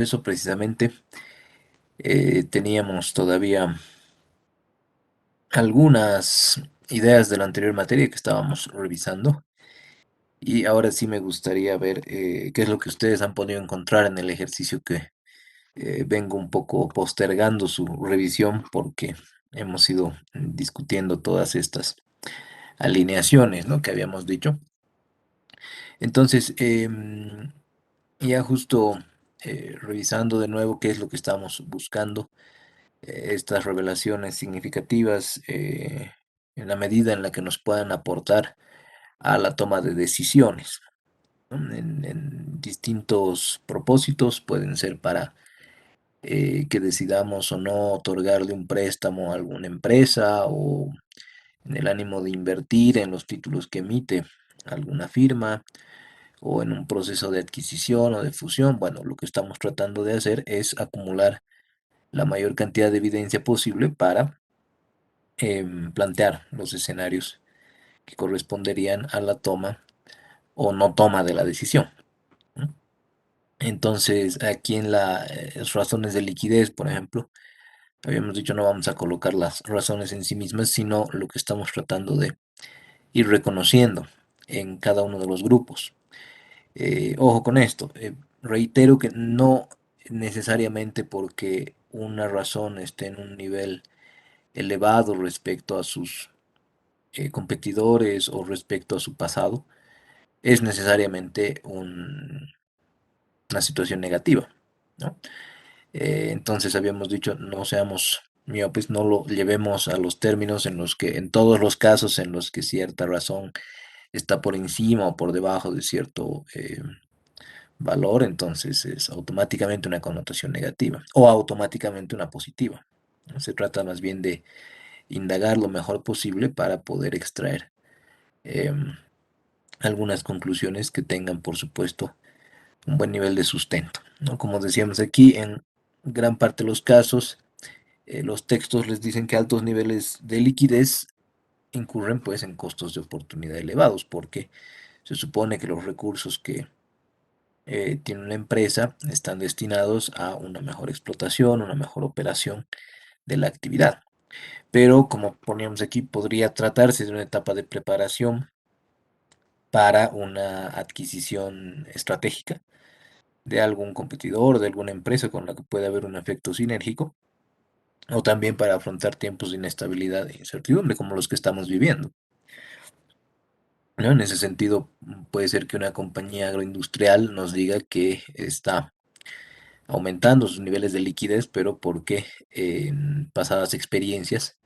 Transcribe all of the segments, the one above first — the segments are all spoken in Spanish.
Eso precisamente teníamos todavía algunas ideas de la anterior materia que estábamos revisando y ahora sí me gustaría ver qué es lo que ustedes han podido encontrar en el ejercicio que vengo un poco postergando su revisión porque hemos ido discutiendo todas estas alineaciones, ¿no? que habíamos dicho. Entonces, ya justo revisando de nuevo qué es lo que estamos buscando, estas revelaciones significativas en la medida en la que nos puedan aportar a la toma de decisiones, ¿no? En distintos propósitos, pueden ser para que decidamos o no otorgarle un préstamo a alguna empresa o en el ánimo de invertir en los títulos que emite alguna firma o en un proceso de adquisición o de fusión. Bueno, lo que estamos tratando de hacer es acumular la mayor cantidad de evidencia posible para plantear los escenarios que corresponderían a la toma o no toma de la decisión, ¿no? Entonces, aquí en las razones de liquidez, por ejemplo, habíamos dicho no vamos a colocar las razones en sí mismas, sino lo que estamos tratando de ir reconociendo en cada uno de los grupos. Ojo con esto, reitero que no necesariamente porque una razón esté en un nivel elevado respecto a sus competidores o respecto a su pasado, es necesariamente una situación negativa, ¿no? Entonces habíamos dicho, no seamos miopes, no lo llevemos a los términos en los que, en todos los casos en los que cierta razón está por encima o por debajo de cierto valor, entonces es automáticamente una connotación negativa o automáticamente una positiva, ¿no? Se trata más bien de indagar lo mejor posible para poder extraer em, algunas conclusiones que tengan, por supuesto, un buen nivel de sustento, ¿no? Como decíamos aquí, en gran parte de los casos, los textos les dicen que altos niveles de liquidez incurren pues en costos de oportunidad elevados, porque se supone que los recursos que tiene una empresa están destinados a una mejor explotación, una mejor operación de la actividad. Pero como poníamos aquí, podría tratarse de una etapa de preparación para una adquisición estratégica de algún competidor, de alguna empresa con la que puede haber un efecto sinérgico, o también para afrontar tiempos de inestabilidad e incertidumbre como los que estamos viviendo, ¿no? En ese sentido, puede ser que una compañía agroindustrial nos diga que está aumentando sus niveles de liquidez, pero porque en pasadas experiencias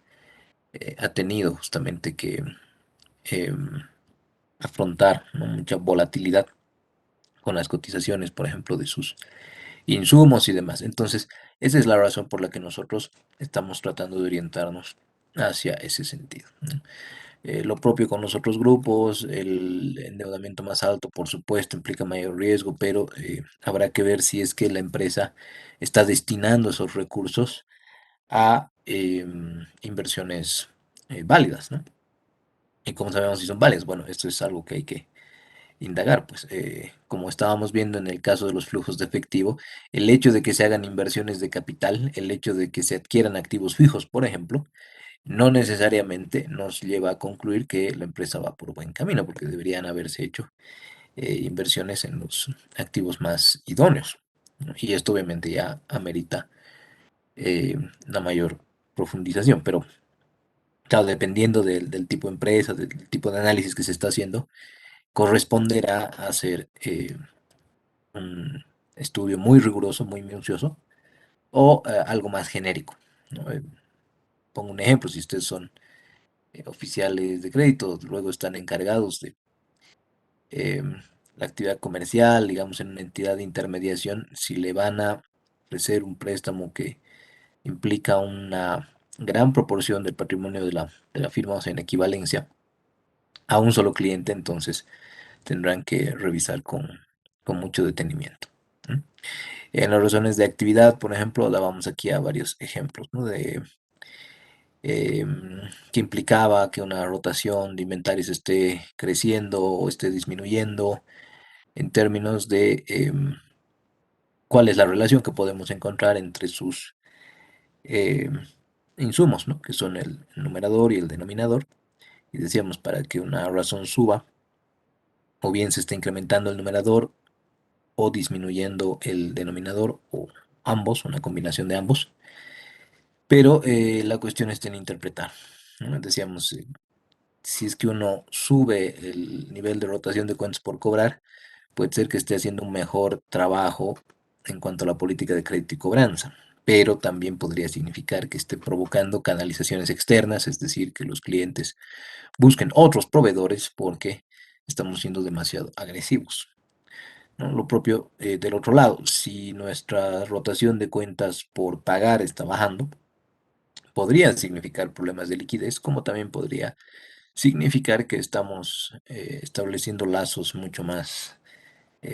ha tenido justamente que em, afrontar, ¿no? mucha volatilidad con las cotizaciones, por ejemplo, de sus insumos y demás. Entonces, esa es la razón por la que nosotros estamos tratando de orientarnos hacia ese sentido, ¿no? Lo propio con los otros grupos, el endeudamiento más alto, por supuesto, implica mayor riesgo, pero habrá que ver si es que la empresa está destinando esos recursos a inversiones válidas, ¿no? ¿Y cómo sabemos si son válidas? Bueno, esto es algo que hay que indagar, pues como estábamos viendo en el caso de los flujos de efectivo, el hecho de que se hagan inversiones de capital, el hecho de que se adquieran activos fijos, por ejemplo, no necesariamente nos lleva a concluir que la empresa va por buen camino, porque deberían haberse hecho inversiones en los activos más idóneos, ¿no? Y esto obviamente ya amerita una mayor profundización, pero claro, dependiendo del tipo de empresa, del tipo de análisis que se está haciendo, corresponderá hacer un estudio muy riguroso, muy minucioso, o algo más genérico, ¿no? Pongo un ejemplo, si ustedes son oficiales de crédito, luego están encargados de la actividad comercial, digamos, en una entidad de intermediación, si le van a ofrecer un préstamo que implica una gran proporción del patrimonio de la firma, o sea, en equivalencia a un solo cliente, entonces tendrán que revisar con mucho detenimiento, ¿no? En las razones de actividad, por ejemplo, dábamos aquí a varios ejemplos, ¿no? De que implicaba que una rotación de inventarios esté creciendo o esté disminuyendo en términos de cuál es la relación que podemos encontrar entre sus eh, insumos, ¿no? Que son el numerador y el denominador. Y decíamos, para que una razón suba, o bien se está incrementando el numerador o disminuyendo el denominador, o ambos, una combinación de ambos. Pero la cuestión está en interpretar, ¿no? Decíamos, si es que uno sube el nivel de rotación de cuentas por cobrar, puede ser que esté haciendo un mejor trabajo en cuanto a la política de crédito y cobranza, pero también podría significar que esté provocando canalizaciones externas, es decir, que los clientes busquen otros proveedores porque estamos siendo demasiado agresivos, ¿no? Lo propio del otro lado, si nuestra rotación de cuentas por pagar está bajando, podría significar problemas de liquidez, como también podría significar que estamos estableciendo lazos mucho más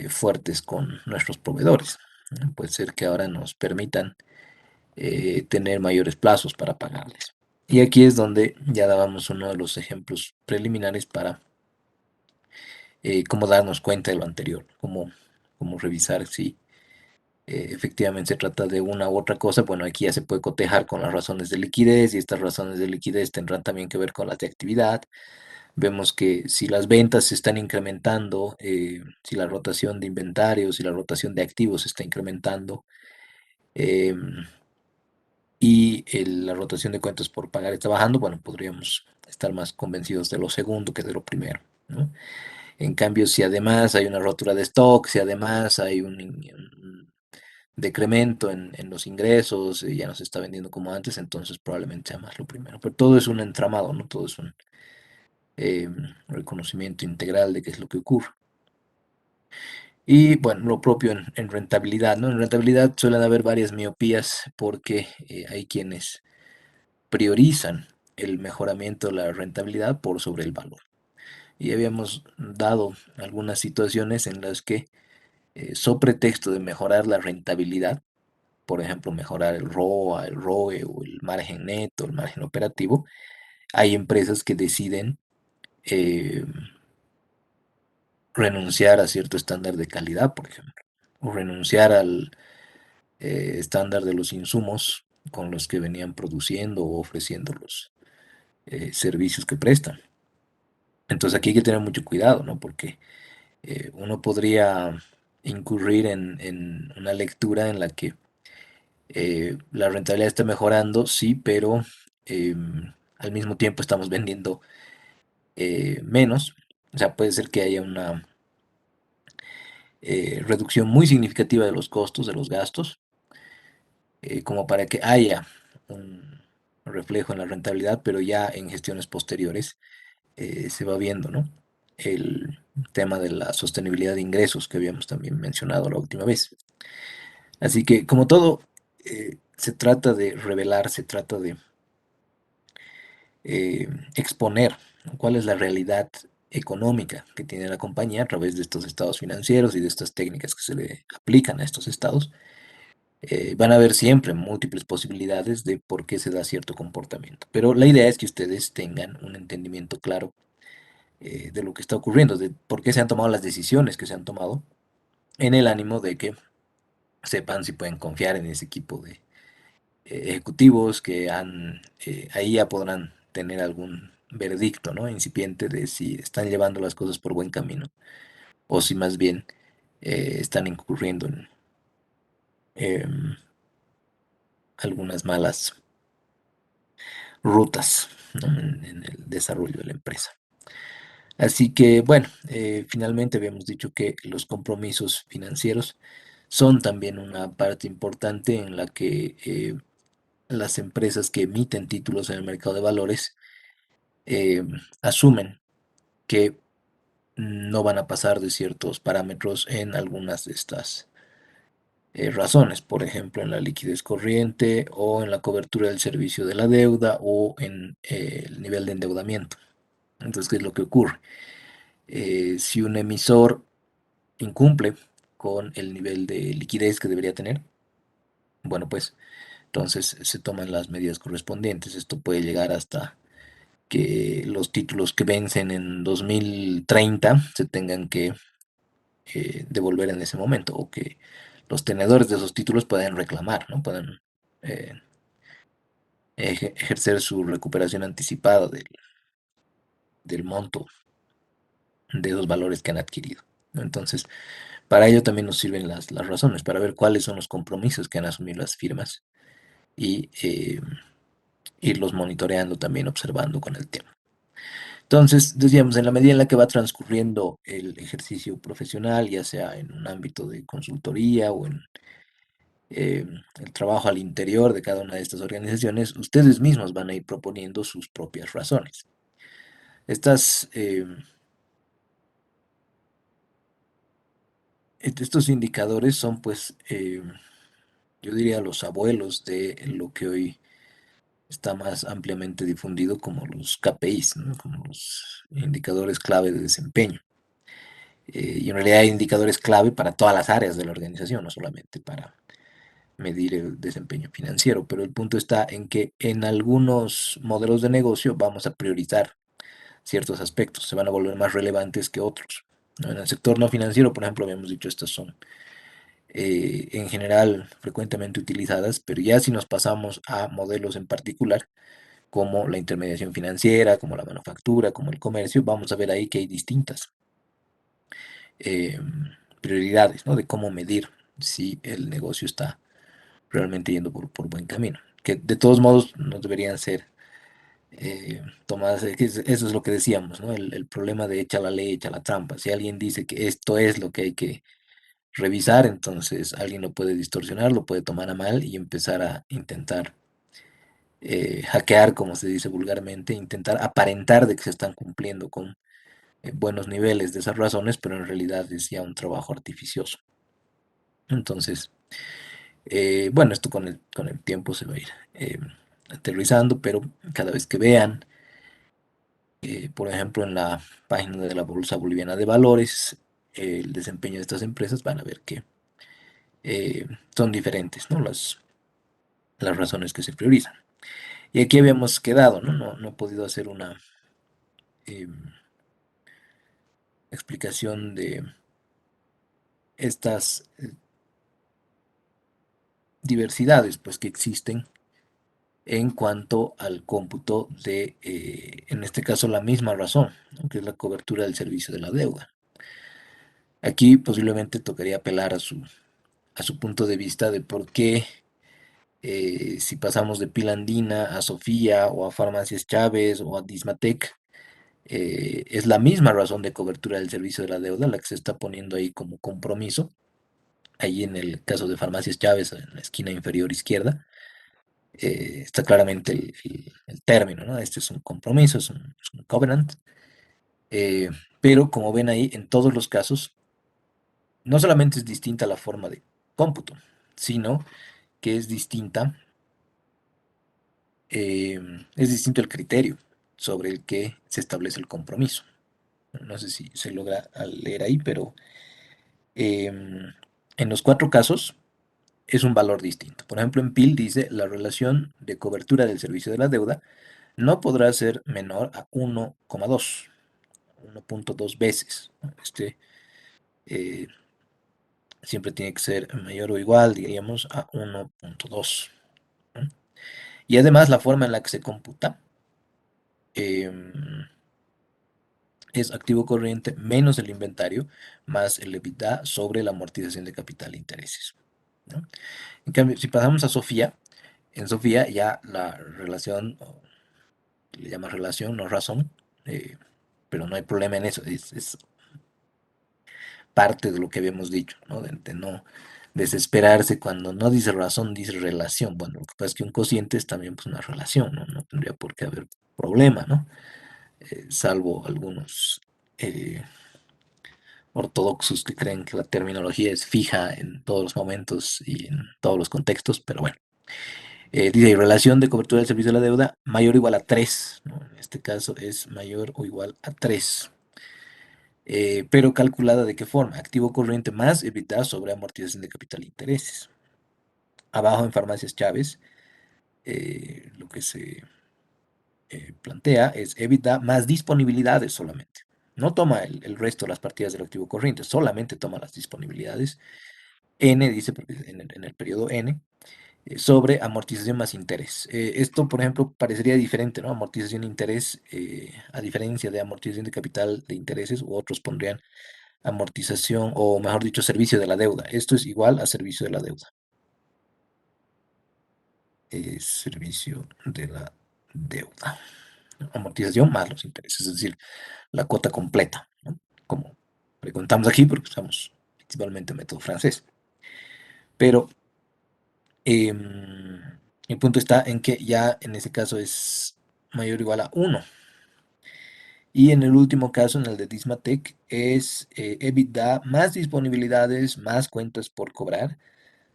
fuertes con nuestros proveedores, ¿no? Puede ser que ahora nos permitan tener mayores plazos para pagarles. Y aquí es donde ya dábamos uno de los ejemplos preliminares para cómo darnos cuenta de lo anterior, cómo revisar si efectivamente se trata de una u otra cosa. Bueno, aquí ya se puede cotejar con las razones de liquidez y estas razones de liquidez tendrán también que ver con las de actividad. Vemos que si las ventas se están incrementando, si la rotación de inventarios, si la rotación de activos se está incrementando, em, y la rotación de cuentas por pagar está bajando, bueno, podríamos estar más convencidos de lo segundo que de lo primero, ¿no? En cambio, si además hay una rotura de stock, si además hay un decremento en los ingresos, ya no se está vendiendo como antes, entonces probablemente sea más lo primero. Pero todo es un entramado, ¿no? Todo es un reconocimiento integral de qué es lo que ocurre. Y bueno, lo propio en rentabilidad, ¿no? En rentabilidad suelen haber varias miopías porque hay quienes priorizan el mejoramiento de la rentabilidad por sobre el valor. Y habíamos dado algunas situaciones en las que, sobre pretexto de mejorar la rentabilidad, por ejemplo, mejorar el ROA, el ROE o el margen neto, el margen operativo, hay empresas que deciden eh, renunciar a cierto estándar de calidad, por ejemplo, o renunciar al estándar de los insumos con los que venían produciendo o ofreciendo los servicios que prestan. Entonces aquí hay que tener mucho cuidado, ¿no? Porque uno podría incurrir en una lectura en la que la rentabilidad está mejorando, sí, pero al mismo tiempo estamos vendiendo menos. O sea, puede ser que haya una reducción muy significativa de los costos, de los gastos, como para que haya un reflejo en la rentabilidad, pero ya en gestiones posteriores se va viendo, ¿no? El tema de la sostenibilidad de ingresos que habíamos también mencionado la última vez. Así que, como todo, se trata de revelar, se trata de exponer, ¿no? Cuál es la realidad económica que tiene la compañía a través de estos estados financieros y de estas técnicas que se le aplican a estos estados. Van a haber siempre múltiples posibilidades de por qué se da cierto comportamiento, pero la idea es que ustedes tengan un entendimiento claro de lo que está ocurriendo, de por qué se han tomado las decisiones que se han tomado, en el ánimo de que sepan si pueden confiar en ese equipo de ejecutivos que ahí ya podrán tener algún veredicto, ¿no? Incipiente de si están llevando las cosas por buen camino o si más bien están incurriendo en em, algunas malas rutas, ¿no? En el desarrollo de la empresa. Así que, bueno, finalmente habíamos dicho que los compromisos financieros son también una parte importante en la que las empresas que emiten títulos en el mercado de valores eh, asumen que no van a pasar de ciertos parámetros en algunas de estas razones, por ejemplo, en la liquidez corriente o en la cobertura del servicio de la deuda o en el nivel de endeudamiento. Entonces, ¿qué es lo que ocurre? Si un emisor incumple con el nivel de liquidez que debería tener, bueno, pues entonces se toman las medidas correspondientes. Esto puede llegar hasta que los títulos que vencen en 2030 se tengan que devolver en ese momento, o que los tenedores de esos títulos pueden reclamar, ¿no? Pueden eh, ejercer su recuperación anticipada del monto de esos valores que han adquirido, ¿no? Entonces, para ello también nos sirven las razones, para ver cuáles son los compromisos que han asumido las firmas y irlos monitoreando también, observando con el tiempo. Entonces, decíamos, en la medida en la que va transcurriendo el ejercicio profesional, ya sea en un ámbito de consultoría o en el trabajo al interior de cada una de estas organizaciones, ustedes mismos van a ir proponiendo sus propias razones. Estas, estos indicadores son, pues, yo diría, los abuelos de lo que hoy está más ampliamente difundido como los KPIs, ¿no? Como los indicadores clave de desempeño. Y en realidad hay indicadores clave para todas las áreas de la organización, no solamente para medir el desempeño financiero, pero el punto está en que en algunos modelos de negocio vamos a priorizar ciertos aspectos, se van a volver más relevantes que otros, ¿no? En el sector no financiero, por ejemplo, habíamos dicho, estas son en general frecuentemente utilizadas, pero ya si nos pasamos a modelos en particular, como la intermediación financiera, como la manufactura, como el comercio, vamos a ver ahí que hay distintas eh, prioridades, ¿no? De cómo medir si el negocio está realmente yendo por buen camino. Que de todos modos no deberían ser tomadas, eso es lo que decíamos, ¿no? El problema de echa la ley, echa la trampa. Si alguien dice que esto es lo que hay que revisar, entonces alguien lo puede distorsionar, lo puede tomar a mal y empezar a intentar hackear, como se dice vulgarmente, intentar aparentar de que se están cumpliendo con buenos niveles de esas razones, pero en realidad es ya un trabajo artificioso. Entonces, bueno, esto con el tiempo se va a ir aterrizando, pero cada vez que vean, por ejemplo, en la página de la Bolsa Boliviana de Valores, el desempeño de estas empresas, van a ver que eh, son diferentes, ¿no? Las razones que se priorizan. Y aquí habíamos quedado, ¿no? No he podido hacer una eh, explicación de estas diversidades, pues, que existen en cuanto al cómputo de, en este caso, la misma razón, ¿no? Que es la cobertura del servicio de la deuda. Aquí posiblemente tocaría apelar a su punto de vista de por qué, si pasamos de Pilandina a Sofía o a Farmacias Chávez o a Dismatec, es la misma razón de cobertura del servicio de la deuda la que se está poniendo ahí como compromiso. Ahí en el caso de Farmacias Chávez, en la esquina inferior izquierda, está claramente el término, ¿no? Este es un compromiso, es un covenant, eh, pero como ven ahí, en todos los casos, no solamente es distinta la forma de cómputo, sino que es distinto el criterio sobre el que se establece el compromiso. No sé si se logra leer ahí, pero en los cuatro casos es un valor distinto. Por ejemplo, en PIL dice la relación de cobertura del servicio de la deuda no podrá ser menor a 1,2, 1,2 veces, ¿no? Eh, siempre tiene que ser mayor o igual, diríamos, a 1,2, ¿no? Y además la forma en la que se computa em, es activo corriente menos el inventario más el EBITDA sobre la amortización de capital e intereses, ¿no? En cambio, si pasamos a Sofía, en Sofía ya la relación, le llama relación, no razón, eh, pero no hay problema en eso, es parte de lo que habíamos dicho, ¿no? De no desesperarse cuando no dice razón, dice relación. Bueno, lo que pasa es que un cociente es también, pues, una relación, ¿no? No tendría por qué haber problema, ¿no? Salvo algunos ortodoxos que creen que la terminología es fija en todos los momentos y en todos los contextos, pero bueno. Dice, relación de cobertura del servicio de la deuda mayor o igual a 3, ¿no? En este caso es mayor o igual a 3, pero calculada de qué forma: activo corriente más EBITDA sobre amortización de capital e intereses. Abajo en Farmacias Chávez, lo que se plantea es EBITDA más disponibilidades solamente. No toma el resto de las partidas del activo corriente, solamente toma las disponibilidades. N dice, porque en el periodo N, sobre amortización más interés. Esto, por ejemplo, parecería diferente, ¿no? Amortización e interés, a diferencia de amortización de capital de intereses, u otros pondrían amortización, o mejor dicho, servicio de la deuda. Esto es igual a servicio de la deuda. Servicio de la deuda. Amortización más los intereses, es decir, la cuota completa, ¿no? Como preguntamos aquí, porque usamos principalmente método francés. Pero em, el punto está en que ya en ese caso es mayor o igual a uno. Y en el último caso, en el de Dismatec, es EBITDA más disponibilidades más cuentas por cobrar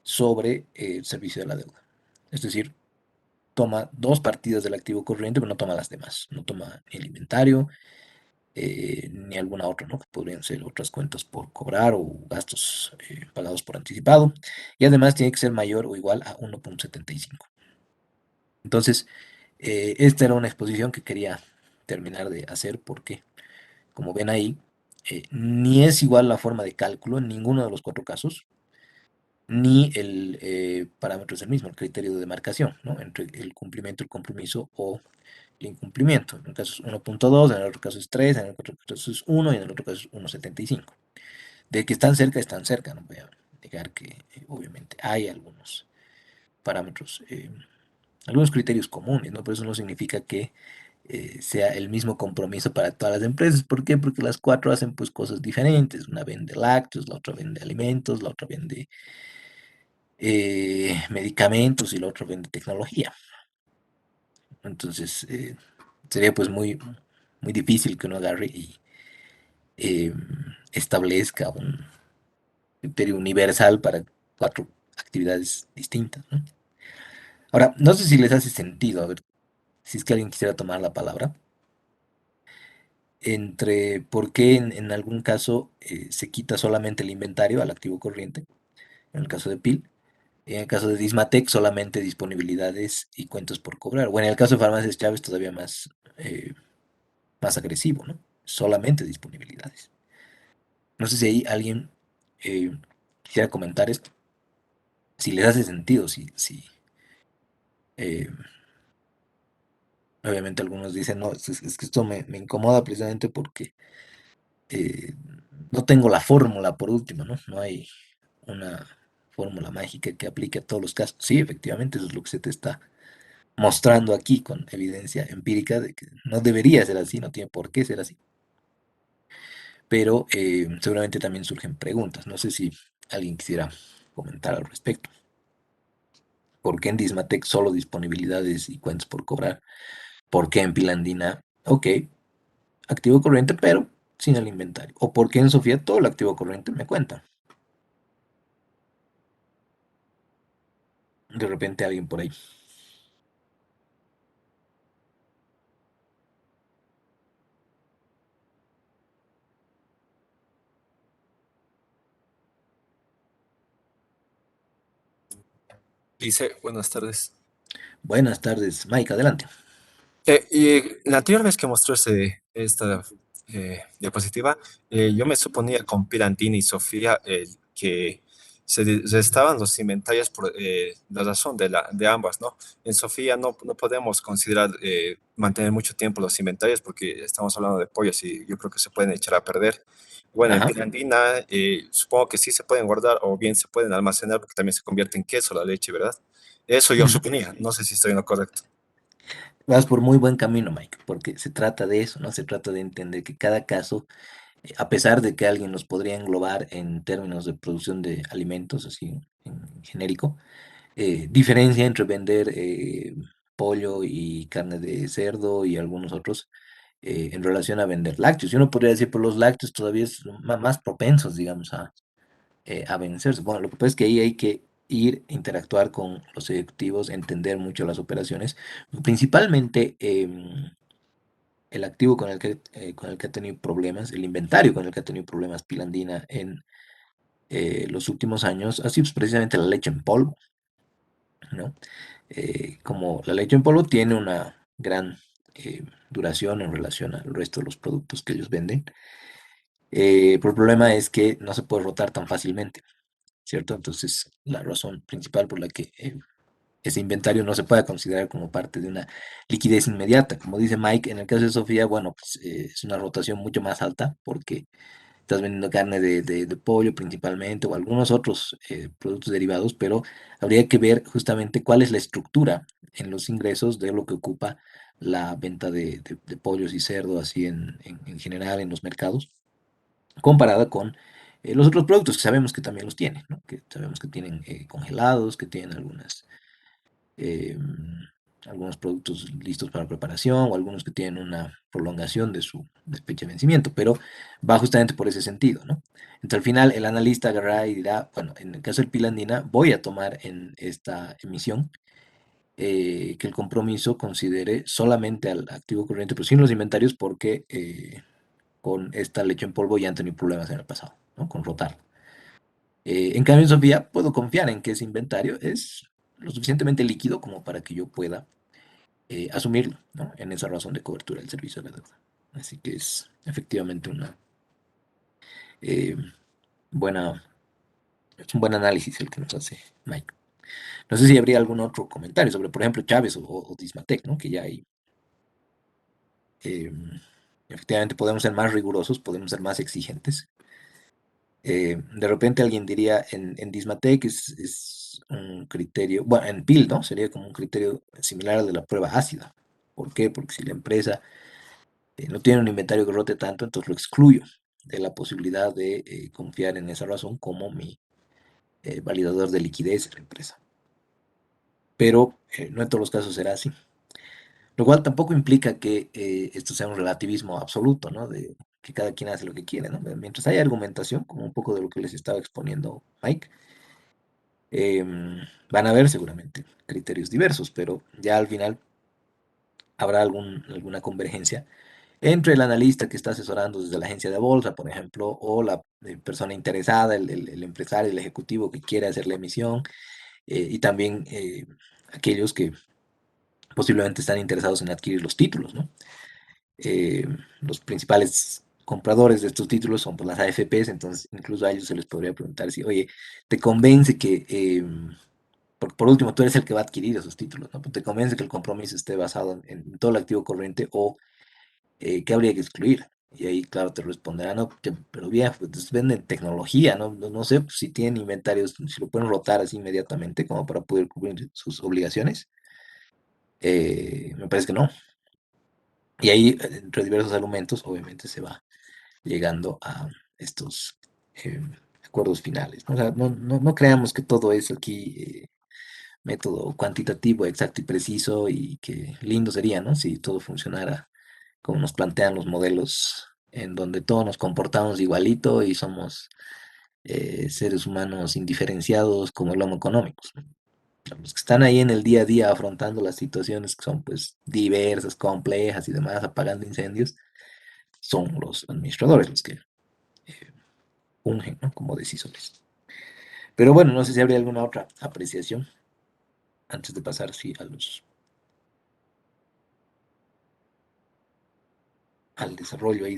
sobre el servicio de la deuda. Es decir, toma dos partidas del activo corriente, pero no toma las demás. No toma el inventario, ni alguna otra, ¿no? Que podrían ser otras cuentas por cobrar o gastos pagados por anticipado. Y además tiene que ser mayor o igual a 1,75. Entonces, esta era una exposición que quería terminar de hacer porque, como ven ahí, ni es igual la forma de cálculo en ninguno de los cuatro casos, ni el parámetro es el mismo, el criterio de demarcación, ¿no? Entre el cumplimiento, el compromiso o el incumplimiento. En el caso es 1,2, en el otro caso es 3, en el otro caso es 1 y en el otro caso es 1,75. De que están cerca, no voy a negar que obviamente hay algunos parámetros, algunos criterios comunes, ¿no? Pero eso no significa que sea el mismo compromiso para todas las empresas. ¿Por qué? Porque las cuatro hacen pues cosas diferentes. Una vende lácteos, la otra vende alimentos, la otra vende medicamentos y la otra vende tecnología. Entonces, sería pues muy difícil que uno agarre y eh, establezca un criterio universal para cuatro actividades distintas, ¿no? Ahora, no sé si les hace sentido, a ver, si es que alguien quisiera tomar la palabra, entre por qué en algún caso se quita solamente el inventario al activo corriente, en el caso de PIL, y en el caso de Dismatec solamente disponibilidades y cuentas por cobrar, o en el caso de Farmacias Chávez todavía más agresivo, ¿no? Solamente disponibilidades. No sé si ahí alguien eh, quisiera comentar esto, si les hace sentido, eh, obviamente algunos dicen, no, es que esto me incomoda precisamente porque eh, no tengo la fórmula por último, ¿no? No hay una fórmula mágica que aplique a todos los casos. Sí, efectivamente, eso es lo que se te está mostrando aquí con evidencia empírica de que no debería ser así, no tiene por qué ser así. Pero seguramente también surgen preguntas. No sé si alguien quisiera comentar al respecto. ¿Por qué en Dismatec solo disponibilidades y cuentas por cobrar? ¿Por qué en Pilandina? Ok, activo corriente, pero sin el inventario. ¿O por qué en Sofía todo el activo corriente me cuenta? De repente alguien por ahí. Dice, buenas tardes. Buenas tardes, Mike, adelante. Y la anterior vez que mostró esta diapositiva, yo me suponía con Pirantini y Sofía que se estaban los inventarios por la razón de ambas, ¿no? En Sofía no podemos considerar mantener mucho tiempo los inventarios porque estamos hablando de pollos y yo creo que se pueden echar a perder. Bueno, en Ajá. Pirantina supongo que sí se pueden guardar o bien se pueden almacenar porque también se convierte en queso la leche, ¿verdad? Eso yo Ujú. suponía, no sé si estoy en lo correcto. Vas por muy buen camino, Mike, porque se trata de eso, ¿no? Se trata de entender que cada caso, a pesar de que alguien los podría englobar en términos de producción de alimentos, así en genérico, diferencia entre vender pollo y carne de cerdo y algunos otros en relación a vender lácteos. Y uno podría decir, por los lácteos todavía es más propensos, digamos, a vencerse. Bueno, lo que pasa es que ahí hay que ir, interactuar con los ejecutivos, entender mucho las operaciones, principalmente el activo con el que ha tenido problemas, el inventario con el que ha tenido problemas Pilandina en los últimos años, ha sido pues, precisamente la leche en polvo, ¿no? Como la leche en polvo tiene una gran duración en relación al resto de los productos que ellos venden, pero el problema es que no se puede rotar tan fácilmente. ¿cierto? Entonces, la razón principal por la que ese inventario no se puede considerar como parte de una liquidez inmediata. Como dice Mike, en el caso de Sofía, bueno, pues es una rotación mucho más alta porque estás vendiendo carne de pollo principalmente o algunos otros productos derivados, pero habría que ver justamente cuál es la estructura en los ingresos de lo que ocupa la venta de pollos y cerdo así en general en los mercados, comparada con los otros productos que sabemos que también los tienen, ¿no? Que sabemos que tienen congelados, que tienen eh, algunos productos listos para preparación o algunos que tienen una prolongación de fecha de vencimiento, pero va justamente por ese sentido, ¿no? Entonces al final el analista agarrará y dirá, bueno, en el caso del Pilandina voy a tomar en esta emisión que el compromiso considere solamente al activo corriente, pero sin los inventarios porque con esta leche en polvo ya han tenido problemas en el pasado, ¿no? Con rotar. En cambio, en Sofía puedo confiar en que ese inventario es lo suficientemente líquido como para que yo pueda asumirlo, ¿no? En esa razón de cobertura del servicio de la deuda. Así que es efectivamente una eh, buena, es un buen análisis el que nos hace Mike. No sé si habría algún otro comentario sobre, por ejemplo, Chávez o Dismatec, ¿no? Que ya hay, eh, efectivamente podemos ser más rigurosos, podemos ser más exigentes. De repente alguien diría en Dismatec es un criterio, bueno, en PIL, ¿no? Sería como un criterio similar al de la prueba ácida. ¿Por qué? Porque si la empresa no tiene un inventario que rote tanto, entonces lo excluyo de la posibilidad de confiar en esa razón como mi validador de liquidez de la empresa. Pero no en todos los casos será así. Lo cual tampoco implica que esto sea un relativismo absoluto, ¿no? De que cada quien hace lo que quiere, ¿no? Mientras haya argumentación, como un poco de lo que les estaba exponiendo Mike, van a haber seguramente criterios diversos, pero ya al final habrá alguna convergencia entre el analista que está asesorando desde la agencia de bolsa, por ejemplo, o la persona interesada, el empresario, el ejecutivo que quiere hacer la emisión, y también aquellos que posiblemente están interesados en adquirir los títulos, ¿no? Los principales compradores de estos títulos son pues, las AFPs, entonces incluso a ellos se les podría preguntar si, oye, ¿te convence que, por último, tú eres el que va a adquirir esos títulos, ¿no? ¿Te convence que el compromiso esté basado en todo el activo corriente o ¿qué habría que excluir? Y ahí, claro, te responderán, no, pero bien, pues venden tecnología, ¿no? No sé pues, si tienen inventarios, si lo pueden rotar así inmediatamente como para poder cubrir sus obligaciones. Me parece que no. Y ahí, entre diversos argumentos, obviamente se va llegando a estos eh, acuerdos finales, ¿no? O sea, no creamos que todo es aquí método cuantitativo, exacto y preciso y que lindo sería, ¿no? Si todo funcionara como nos plantean los modelos en donde todos nos comportamos igualito y somos seres humanos indiferenciados como el Homo económicos, ¿no? Los que están ahí en el día a día afrontando las situaciones que son pues diversas, complejas y demás, apagando incendios, son los administradores los que fungen, ¿no? Como decisores. Pero bueno, no sé si habría alguna otra apreciación antes de pasar sí, al desarrollo ahí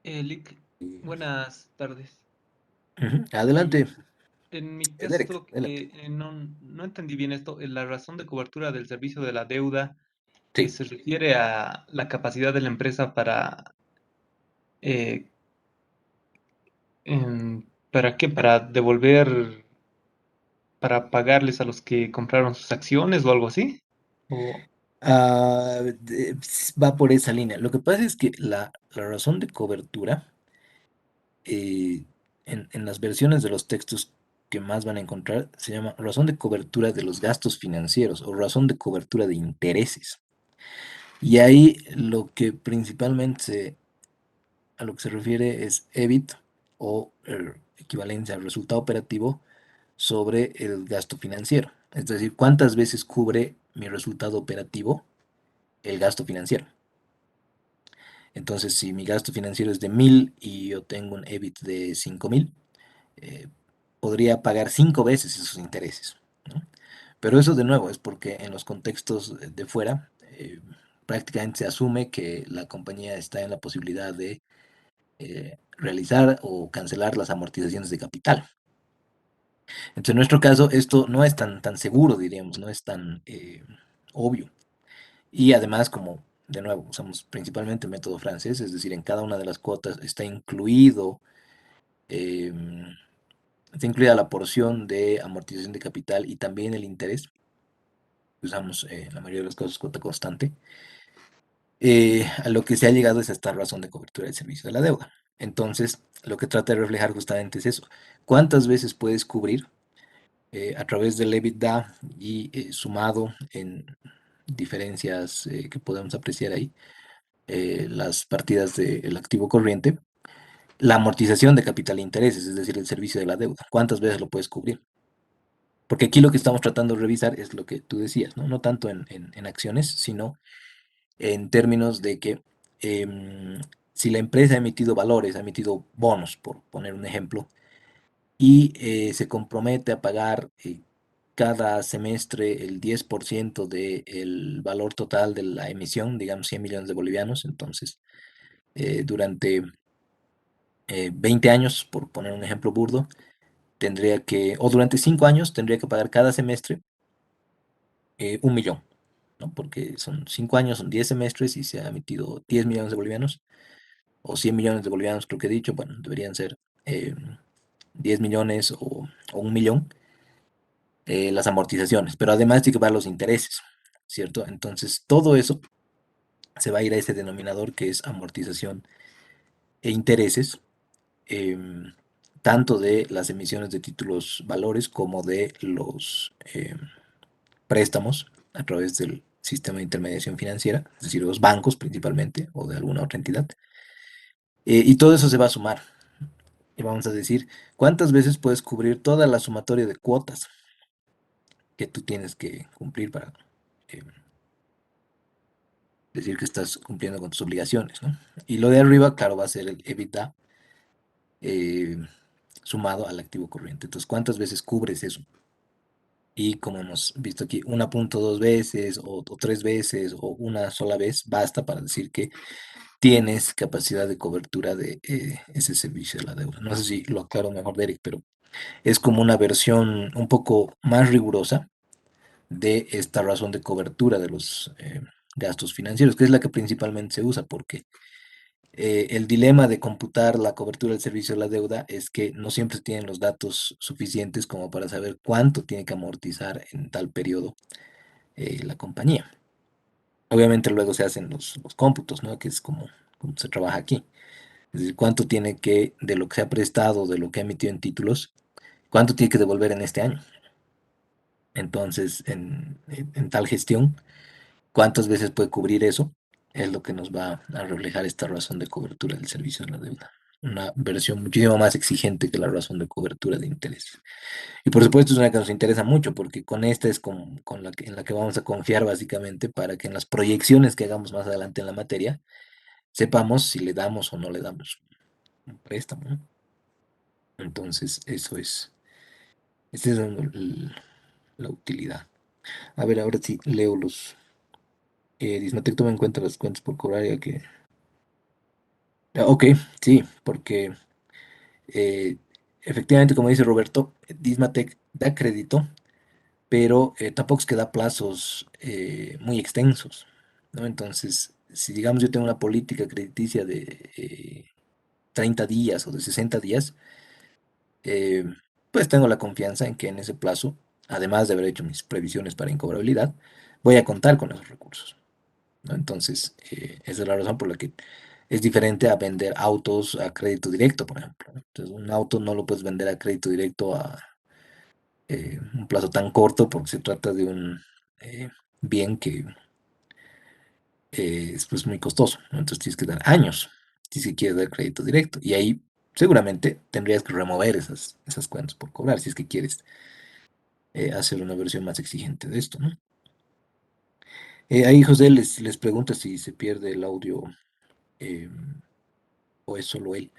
Lick, de- buenas tardes. Ujú. Y Adelante, en mi Derek, texto adelante. no entendí bien esto. La razón de cobertura del servicio de la deuda Sí. se refiere a la capacidad de la empresa eh, ¿para qué? Para devolver, para pagarles a los que compraron sus acciones o algo así. O, Va por esa línea. Lo que pasa es que la razón de cobertura, eh, en las versiones de los textos que más van a encontrar, se llama razón de cobertura de los gastos financieros o razón de cobertura de intereses. Y ahí lo que principalmente a lo que se refiere es EBIT o equivalencia al resultado operativo sobre el gasto financiero. Es decir, ¿cuántas veces cubre mi resultado operativo el gasto financiero? Entonces, si mi gasto financiero es de 1000 y yo tengo un EBIT de 5000, eh, podría pagar 5 veces esos intereses, ¿no? Pero eso de nuevo es porque en los contextos de fuera prácticamente se asume que la compañía está en la posibilidad de realizar o cancelar las amortizaciones de capital. Entonces, en nuestro caso, esto no es tan seguro, diríamos, no es tan obvio. Y además, como de nuevo usamos principalmente el método francés, es decir, en cada una de las cuotas em, está incluida la porción de amortización de capital y también el interés. Usamos en la mayoría de los casos cuota constante. A lo que se ha llegado es a esta razón de cobertura del servicio de la deuda. Entonces, lo que trata de reflejar justamente es eso. ¿Cuántas veces puedes cubrir a través del EBITDA y sumado en diferencias que podemos apreciar ahí, las partidas del activo corriente, la amortización de capital e intereses, es decir, el servicio de la deuda? ¿Cuántas veces lo puedes cubrir? Porque aquí lo que estamos tratando de revisar es lo que tú decías, ¿no? No tanto en acciones, sino en términos de que si la empresa ha emitido valores, ha emitido bonos, por poner un ejemplo, y se compromete a pagar cada semestre el 10% del valor total de la emisión, digamos 100 millones de bolivianos, entonces durante 20 años, por poner un ejemplo burdo, o durante 5 años, tendría que pagar cada semestre 1 millón, ¿no? Porque son 5 años, son 10 semestres y se ha emitido 10 millones de bolivianos, o 100 millones de bolivianos, creo que he dicho, bueno, deberían ser eh, 10 millones o 1 millón las amortizaciones, pero además tiene que pagar los intereses, ¿cierto? Entonces, todo eso se va a ir a ese denominador que es amortización e intereses, em, tanto de las emisiones de títulos valores como de los préstamos a través del sistema de intermediación financiera, es decir, los bancos principalmente o de alguna otra entidad. Y todo eso se va a sumar. Y vamos a decir, ¿cuántas veces puedes cubrir toda la sumatoria de cuotas que tú tienes que cumplir para eh, decir que estás cumpliendo con tus obligaciones, ¿no? Y lo de arriba, claro, va a ser el EBITDA eh, sumado al activo corriente. Entonces, ¿cuántas veces cubres eso? Y como hemos visto aquí, 1.2 veces o 3 veces o una sola vez basta para decir que tienes capacidad de cobertura de ese servicio de la deuda. No sé si lo aclaro mejor, Derek, pero es como una versión un poco más rigurosa de esta razón de cobertura de los gastos financieros, que es la que principalmente se usa, porque el dilema de computar la cobertura del servicio de la deuda es que no siempre tienen los datos suficientes como para saber cuánto tiene que amortizar en tal periodo la compañía. Obviamente luego se hacen los cómputos, ¿no? Que es como se trabaja aquí. Es decir, cuánto tiene que, de lo que se ha prestado, de lo que ha emitido en títulos, cuánto tiene que devolver en este año. Entonces, en tal gestión, cuántas veces puede cubrir eso, es lo que nos va a reflejar esta razón de cobertura del servicio de la deuda. Una versión muchísimo más exigente que la razón de cobertura de interés. Y por supuesto es una que nos interesa mucho porque con esta es con en la que vamos a confiar básicamente para que en las proyecciones que hagamos más adelante en la materia sepamos si le damos o no le damos un préstamo, ¿no? Entonces, esa es la utilidad. A ver, ahora sí leo Disnotec toma en cuenta las cuentas por cobrar ya que... Ok, sí, porque eh, efectivamente, como dice Roberto, Dismatec da crédito, pero tampoco es que da plazos muy extensos, ¿no? Entonces, si digamos yo tengo una política crediticia de 30 días o de 60 días, eh, pues tengo la confianza en que en ese plazo, además de haber hecho mis previsiones para incobrabilidad, voy a contar con esos recursos, ¿no? Entonces, esa es la razón por la que es diferente a vender autos a crédito directo, por ejemplo, ¿no? Entonces, un auto no lo puedes vender a crédito directo a un plazo tan corto porque se trata de un bien que es pues, muy costoso, ¿no? Entonces tienes que dar años si quieres dar crédito directo. Y ahí seguramente tendrías que remover esas cuentas por cobrar si es que quieres hacer una versión más exigente de esto, ¿no? Ahí José les pregunta si se pierde el audio eh, o es solo él.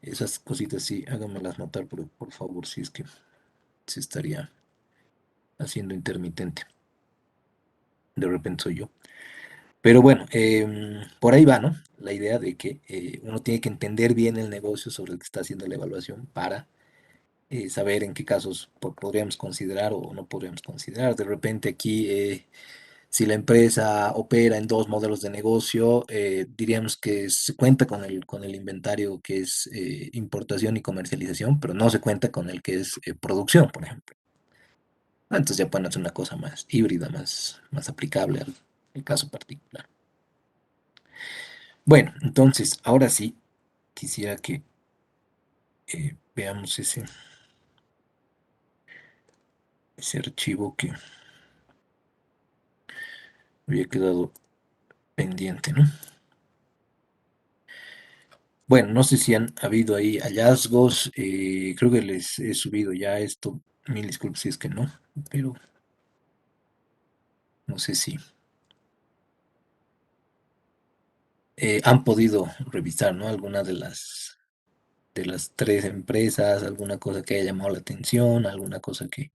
Esas cositas sí, háganmelas notar por favor, si es que se estaría haciendo intermitente. De repente soy yo. Pero bueno, por ahí va, ¿no? La idea de que uno tiene que entender bien el negocio sobre el que está haciendo la evaluación para saber en qué casos podríamos considerar o no podríamos considerar. De repente aquí, si la empresa opera en dos modelos de negocio, diríamos que se cuenta con el inventario que es importación y comercialización, pero no se cuenta con el que es producción, por ejemplo. Entonces ya pueden hacer una cosa más híbrida, más aplicable al caso particular. Bueno, entonces, ahora sí, quisiera que veamos ese archivo que había quedado pendiente, ¿no? Bueno, no sé si han habido ahí hallazgos, creo que les he subido ya esto, mil disculpas si es que no, pero no sé si han podido revisar, ¿no? Alguna de las tres empresas, alguna cosa que haya llamado la atención, alguna cosa que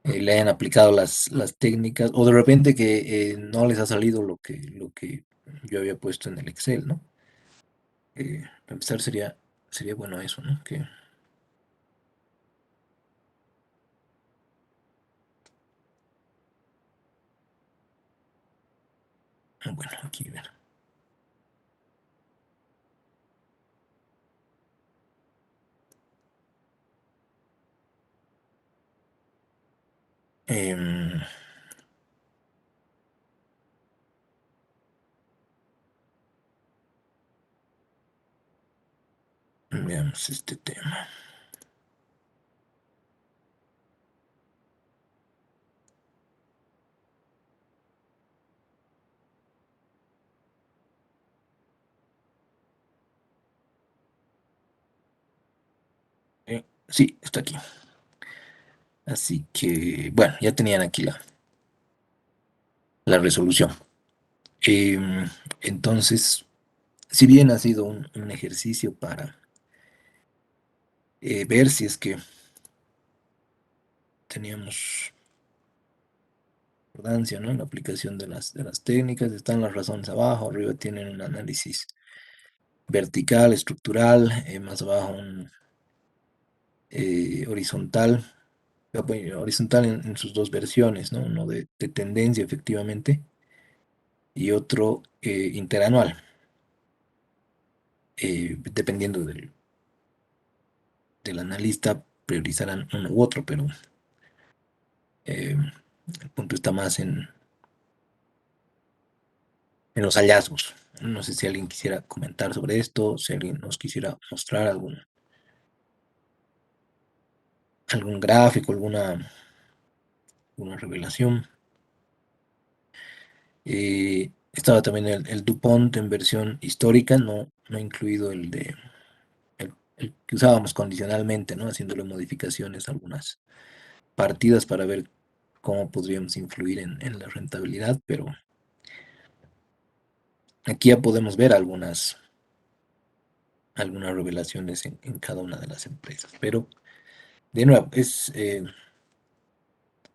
le hayan aplicado las técnicas, o de repente que no les ha salido lo que yo había puesto en el Excel, ¿no? Para empezar sería bueno eso, ¿no? Que, bueno, aquí ver. Em, Veamos este tema. Sí, está aquí. Así que, bueno, ya tenían aquí la resolución. Em, entonces, si bien ha sido un ejercicio para ver si es que teníamos concordancia, ¿no? En la aplicación de las técnicas, están las razones abajo, arriba tienen un análisis vertical, estructural, más abajo un horizontal, bueno, horizontal en sus dos versiones, ¿no? Uno de tendencia efectivamente y otro interanual, dependiendo del analista, priorizarán uno u otro, pero eh, el punto está más en los hallazgos. No sé si alguien quisiera comentar sobre esto, si alguien nos quisiera mostrar algún gráfico, alguna revelación. Estaba también el DuPont en versión histórica, no incluido el que usábamos condicionalmente, ¿no? Haciéndole modificaciones a algunas partidas para ver cómo podríamos influir en la rentabilidad, pero aquí ya podemos ver algunas revelaciones en cada una de las empresas. Pero, de nuevo, es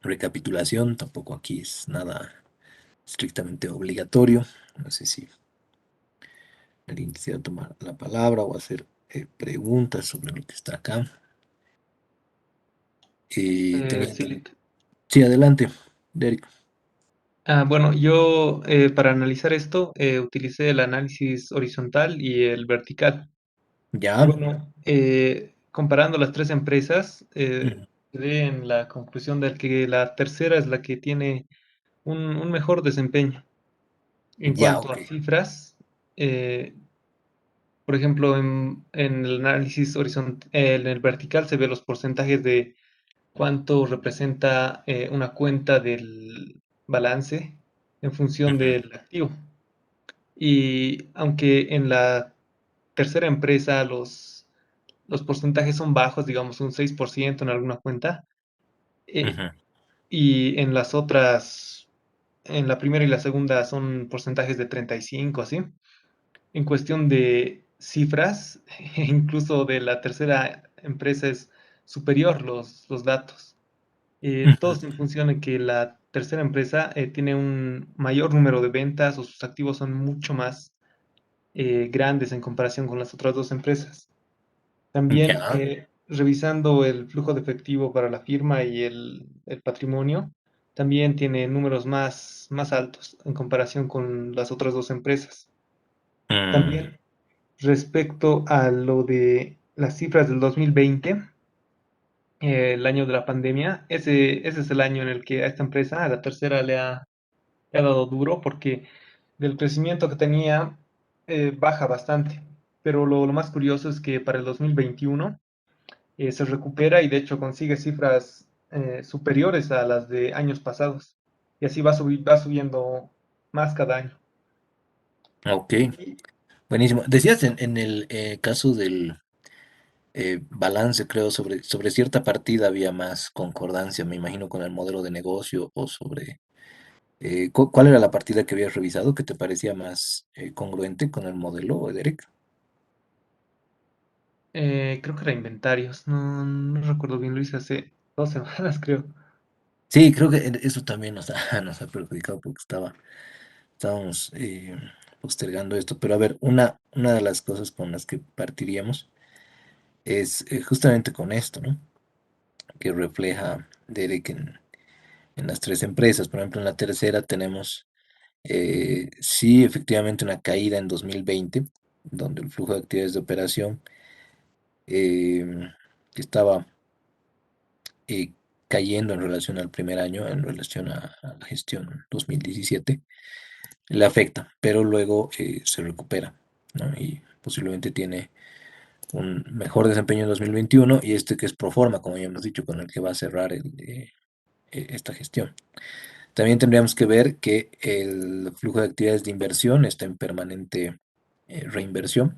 recapitulación, tampoco aquí es nada estrictamente obligatorio. No sé si alguien quisiera tomar la palabra o hacer preguntas sobre lo que está acá. Tenía Sí, también... Sí, adelante, Derek. bueno, yo para analizar esto utilicé el análisis horizontal y el vertical. Y Ya. bueno, comparando las tres empresas, Ujú. quedé en la conclusión de que la tercera es la que tiene un mejor desempeño. En Ya, cuanto ok. a cifras, eh, por ejemplo, en el análisis horizontal, en el vertical se ve los porcentajes de cuánto representa una cuenta del balance en función Ujú, del activo. Y aunque en la tercera empresa los porcentajes son bajos, digamos un 6% en alguna cuenta, eh, ujú, y en las otras, en la primera y la segunda son porcentajes de 35, así. En cuestión de cifras, incluso de la tercera empresa es superior los datos. Todo en función de que la tercera empresa tiene un mayor número de ventas o sus activos son mucho más grandes en comparación con las otras dos empresas. También Ya. revisando el flujo de efectivo para la firma y el patrimonio, también tiene números más altos en comparación con las otras dos empresas. Mm, También respecto a lo de las cifras del 2020, el año de la pandemia, ese es el año en el que a esta empresa, a la tercera, le ha dado duro porque del crecimiento que tenía baja bastante. Pero lo más curioso es que para el 2021 se recupera y de hecho consigue cifras superiores a las de años pasados. Y así va subiendo más cada año. ok, Y, buenísimo. Decías en el caso del balance, creo, sobre cierta partida había más concordancia, me imagino, con el modelo de negocio o sobre... ¿cuál era la partida que habías revisado que te parecía más congruente con el modelo, Derek? creo que era inventarios, no recuerdo bien, lo hice hace 2 semanas, creo. Sí, creo que eso también nos ha, nos ha perjudicado porque estábamos postergando esto. Pero a ver, una de las cosas con las que partiríamos es justamente con esto, ¿no? Que refleja Derek en las tres empresas. Por ejemplo, en la tercera tenemos, sí, efectivamente una caída en 2020, donde el flujo de actividades de operación que estaba eh, cayendo en relación al primer año, en relación a la gestión 2017, le afecta, pero luego se recupera, ¿no? Y posiblemente tiene un mejor desempeño en 2021 y este que es pro forma, como ya hemos dicho, con el que va a cerrar esta gestión. También tendríamos que ver que el flujo de actividades de inversión está en permanente reinversión.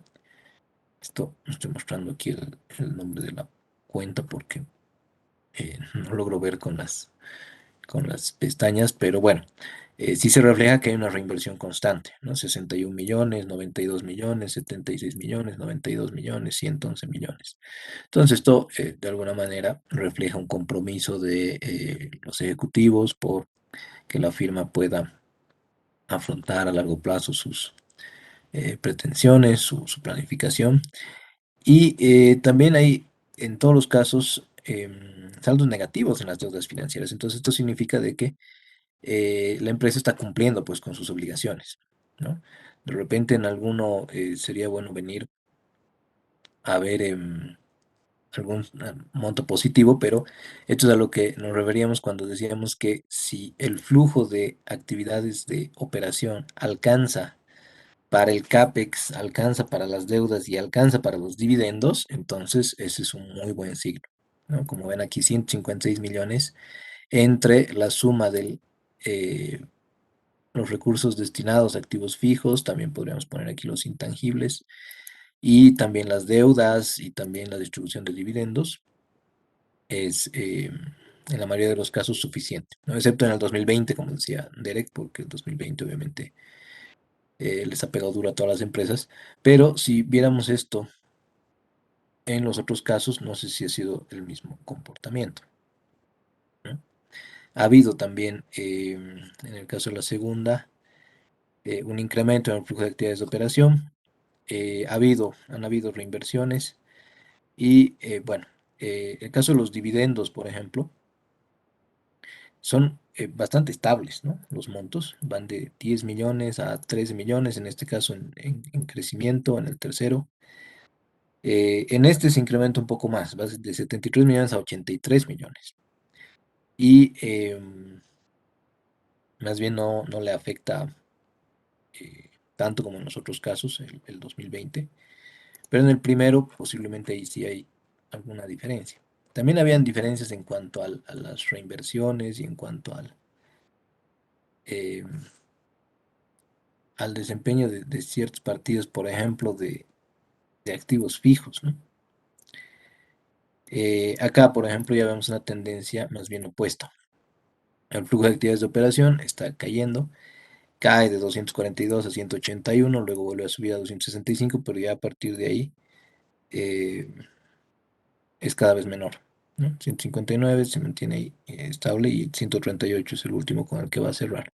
Esto estoy mostrando aquí el nombre de la cuenta porque no logro ver con las pestañas, pero bueno, sí se refleja que hay una reinversión constante, ¿no? 61 millones, 92 millones, 76 millones, 92 millones, 111 millones. Entonces, esto de alguna manera refleja un compromiso de los ejecutivos por que la firma pueda afrontar a largo plazo sus pretensiones, su planificación. Y también hay, en todos los casos, saldos negativos en las deudas financieras. Entonces, esto significa de que la empresa está cumpliendo pues con sus obligaciones, ¿no? De repente en alguno sería bueno venir a ver algún monto positivo, pero esto es a lo que nos referíamos cuando decíamos que si el flujo de actividades de operación alcanza para el CAPEX, alcanza para las deudas y alcanza para los dividendos, entonces ese es un muy buen signo, ¿no? Como ven aquí, 156 millones entre la suma del los recursos destinados a activos fijos, también podríamos poner aquí los intangibles, y también las deudas y también la distribución de dividendos, es en la mayoría de los casos suficiente, ¿no? Excepto en el 2020, como decía Derek, porque el 2020 obviamente les ha pegado duro a todas las empresas, pero si viéramos esto en los otros casos, no sé si ha sido el mismo comportamiento, ¿no? Ha habido también, en el caso de la segunda, un incremento en el flujo de actividades de operación, han habido reinversiones y bueno, el caso de los dividendos, por ejemplo, son bastante estables, ¿no? Los montos van de 10 millones a 13 millones, en este caso en crecimiento, en el tercero. En este se incrementa un poco más, va de 73 millones a 83 millones. Y más bien no le afecta tanto como en los otros casos, el 2020. Pero en el primero, posiblemente ahí sí hay alguna diferencia. También habían diferencias en cuanto a las reinversiones y en cuanto eh, al desempeño de ciertos partidos, por ejemplo, de activos fijos, ¿no? Acá, por ejemplo, ya vemos una tendencia más bien opuesta. El flujo de actividades de operación está cayendo, cae de 242 a 181, luego vuelve a subir a 265, pero ya a partir de ahí eh, es cada vez menor. ¿no? 159 se mantiene ahí estable y 138 es el último con el que va a cerrar.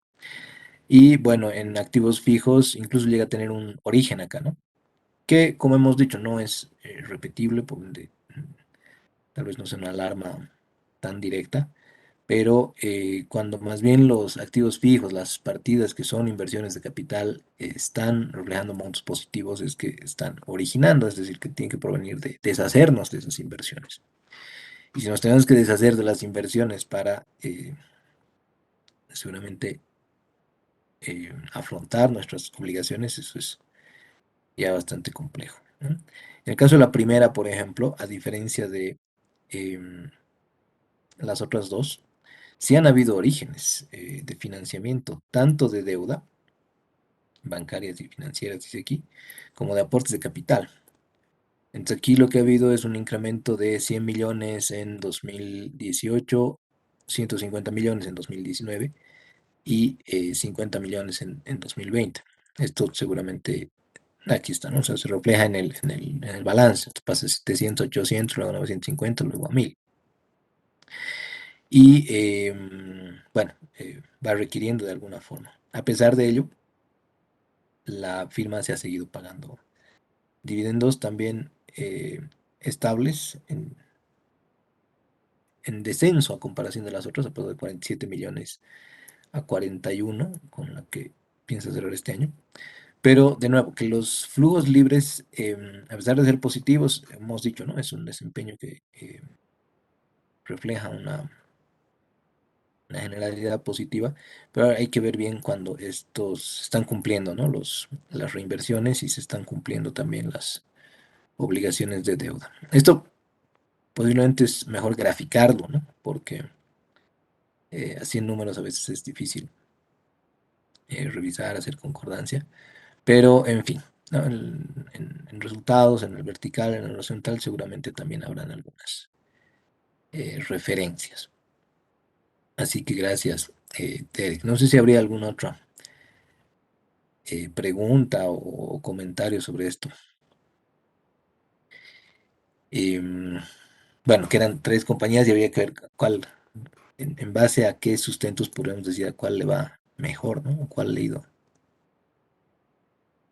Y bueno, en activos fijos incluso llega a tener un origen acá, ¿no? Que como hemos dicho no es repetible, por ende, tal vez no sea una alarma tan directa, pero cuando más bien los activos fijos, las partidas que son inversiones de capital, están reflejando montos positivos, es que están originando, es decir, que tienen que provenir de deshacernos de esas inversiones. Y si nos tenemos que deshacer de las inversiones para seguramente afrontar nuestras obligaciones, eso es ya bastante complejo, ¿no? En el caso de la primera, por ejemplo, a diferencia de em, las otras dos, sí han habido orígenes de financiamiento, tanto de deuda, bancarias y financieras, dice aquí, como de aportes de capital. Entonces aquí lo que ha habido es un incremento de 100 millones en 2018, 150 millones en 2019 y 50 millones en 2020. Esto seguramente aquí está, ¿no? O sea, se refleja en el balance. Esto pasa de 700, 800, luego 950, luego a 1000. Y bueno, va requiriendo de alguna forma. A pesar de ello, la firma se ha seguido pagando dividendos también estables en descenso a comparación de las otras, a pasar de 47 millones a 41, con la que piensa cerrar este año. Pero de nuevo, que los flujos libres, a pesar de ser positivos, hemos dicho, ¿no? Es un desempeño que refleja una generalidad positiva, pero hay que ver bien cuando estos se están cumpliendo, ¿no? Las reinversiones y se están cumpliendo también las obligaciones de deuda. Esto posiblemente es mejor graficarlo, ¿no? Porque así en números a veces es difícil revisar, hacer concordancia, pero en fin, ¿no? En resultados, en el vertical, en el horizontal, seguramente también habrán algunas referencias. Así que gracias, Derek. No sé si habría alguna otra pregunta o comentario sobre esto. Em, bueno, que eran tres compañías y habría que ver cuál, en base a qué sustentos podríamos decir a cuál le va mejor, ¿no? O cuál le ha ido,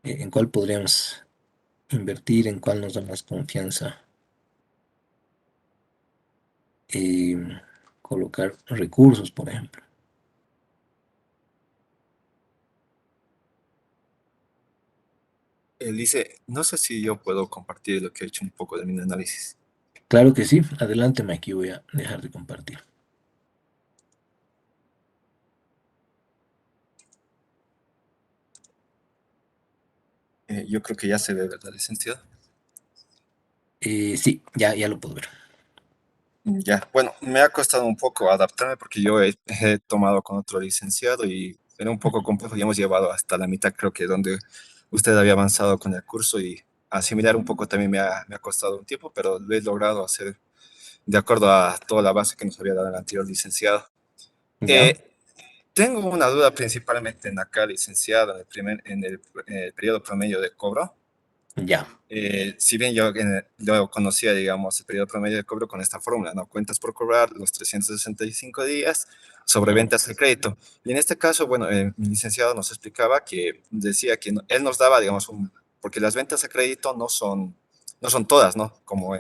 en cuál podríamos invertir, en cuál nos da más confianza em, colocar recursos, por ejemplo. Él dice, no sé si yo puedo compartir lo que he hecho un poco de mi análisis. Claro que sí, adelánteme aquí, voy a dejar de compartir. Yo creo que ya se ve, ¿verdad, licenciado? Sí, ya lo puedo ver. Ya, bueno, me ha costado un poco adaptarme porque yo he tomado con otro licenciado y era un poco complejo y hemos llevado hasta la mitad, creo que donde usted había avanzado con el curso y asimilar un poco también me ha costado un tiempo, pero lo he logrado hacer de acuerdo a toda la base que nos había dado el anterior licenciado. Ya, Eh, Tengo una duda principalmente en acá, licenciado, en el periodo promedio de cobro. ya, Si bien yo conocía, digamos, el periodo promedio de cobro con esta fórmula, ¿no? Cuentas por cobrar los 365 días sobre ya, ventas al crédito. Y en este caso, bueno, mi licenciado nos explicaba que decía que él nos daba, digamos, porque las ventas a crédito no son todas, ¿no? Como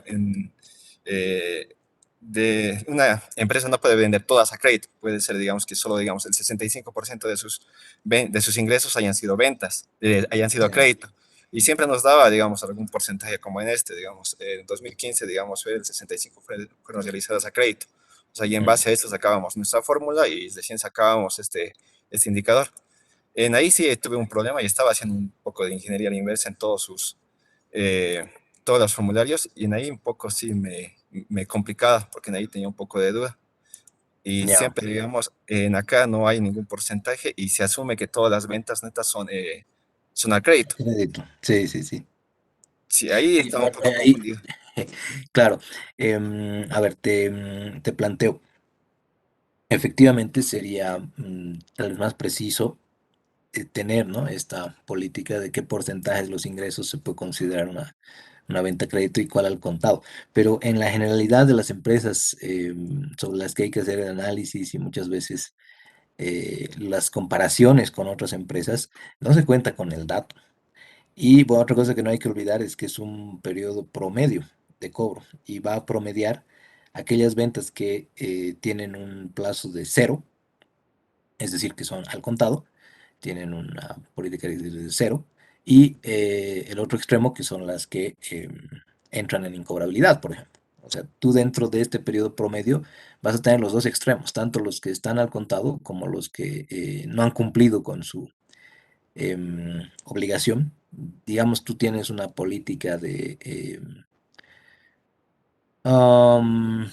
eh, de una empresa no puede vender todas a crédito. Puede ser, digamos, que solo, digamos, el 65% de sus ingresos hayan sido ventas, hayan sido a ya, crédito. Y siempre nos daba, digamos, algún porcentaje como en digamos, en 2015, digamos, el 65 fueron realizadas a crédito. O sea, y en mm, base a esto sacábamos nuestra fórmula y recién sacábamos este indicador. En ahí sí tuve un problema y estaba haciendo un poco de ingeniería a la inversa en eh, todos los formularios y en ahí un poco sí me complicaba porque en ahí tenía un poco de duda. Y ya. siempre, digamos, en acá no hay ningún porcentaje y se asume que todas las ventas netas son a crédito. Crédito. Sí, sí, sí. Sí, ahí Sí, estaba un bueno, poco ahí, confundido. claro. A ver, te planteo. Efectivamente sería tal vez más preciso tener, ¿no? Esta política de qué porcentaje de los ingresos se puede considerar una una venta a crédito y cuál al contado. Pero en la generalidad de las empresas sobre las que hay que hacer el análisis y muchas veces las comparaciones con otras empresas, no se cuenta con el dato. Y bueno, otra cosa que no hay que olvidar es que es un periodo promedio de cobro y va a promediar aquellas ventas que tienen un plazo de cero, es decir, que son al contado, tienen una política de cero, y el otro extremo que son las que entran en incobrabilidad, por ejemplo. O sea, tú dentro de este periodo promedio vas a tener los dos extremos, tanto los que están al contado como los que no han cumplido con su obligación. Digamos, tú tienes una política de am,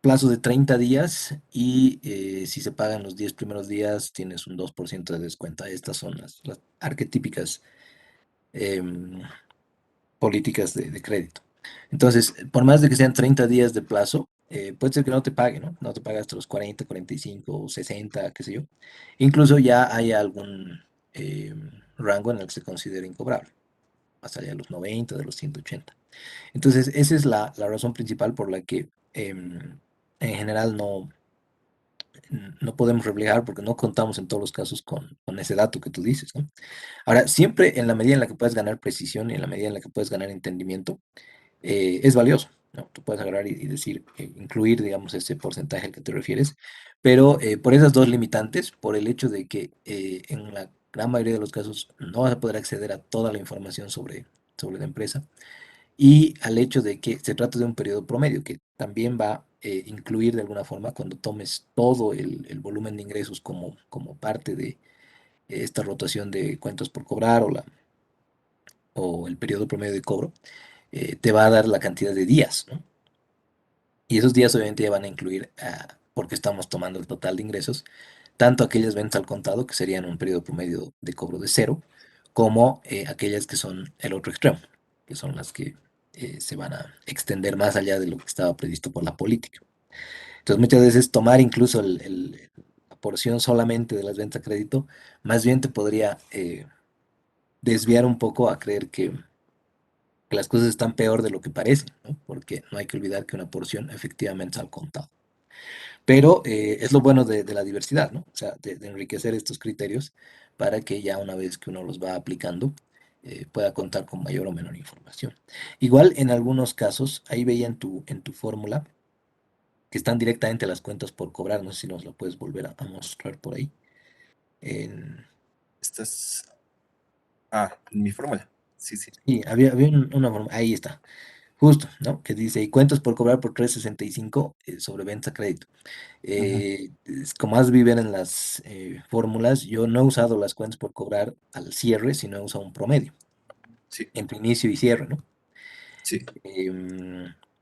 plazo de 30 días y si se pagan los 10 primeros días tienes un 2% de descuento. Estas son las arquetípicas em, políticas de crédito. Entonces, por más de que sean 30 días de plazo, puede ser que no te pague, ¿no? No te pague hasta los 40, 45, 60, qué sé yo. Incluso ya hay algún rango en el que se considera incobrable, más allá de los 90, de los 180. Entonces, esa es la razón principal por la que en general no podemos reflejar porque no contamos en todos los casos con ese dato que tú dices, ¿no? Ahora, siempre en la medida en la que puedes ganar precisión y en la medida en la que puedes ganar entendimiento, es valioso, ¿no? Tú puedes agarrar y decir, incluir, digamos, ese porcentaje al que te refieres, pero por esas dos limitantes, por el hecho de que en la gran mayoría de los casos no vas a poder acceder a toda la información sobre la empresa, y al hecho de que se trata de un periodo promedio, que también va a incluir de alguna forma cuando tomes todo el volumen de ingresos como parte de esta rotación de cuentas por cobrar o el periodo promedio de cobro, te va a dar la cantidad de días, ¿no? Y esos días obviamente ya van a incluir, porque estamos tomando el total de ingresos, tanto aquellas ventas al contado, que serían un periodo promedio de cobro de cero, como aquellas que son el otro extremo, que son las que se van a extender más allá de lo que estaba previsto por la política. Entonces muchas veces tomar incluso la porción solamente de las ventas a crédito, más bien te podría desviar un poco a creer que las cosas están peor de lo que parecen, ¿no? Porque no hay que olvidar que una porción efectivamente es al contado. Pero es lo bueno de la diversidad, ¿no? O sea, de enriquecer estos criterios para que ya una vez que uno los va aplicando, pueda contar con mayor o menor información. Igual en algunos casos, ahí veía en tu fórmula que están directamente las cuentas por cobrar, no sé si nos lo puedes volver a mostrar por ahí. En- Esta es, mi fórmula. Sí, sí. sí, había una fórmula, ahí está, justo, ¿no? Que dice, y cuentas por cobrar por 365 sobre venta a crédito. Ujú. Como has vivido en las fórmulas, yo no he usado las cuentas por cobrar al cierre, sino he usado un promedio, Sí, entre inicio y cierre, ¿no? sí.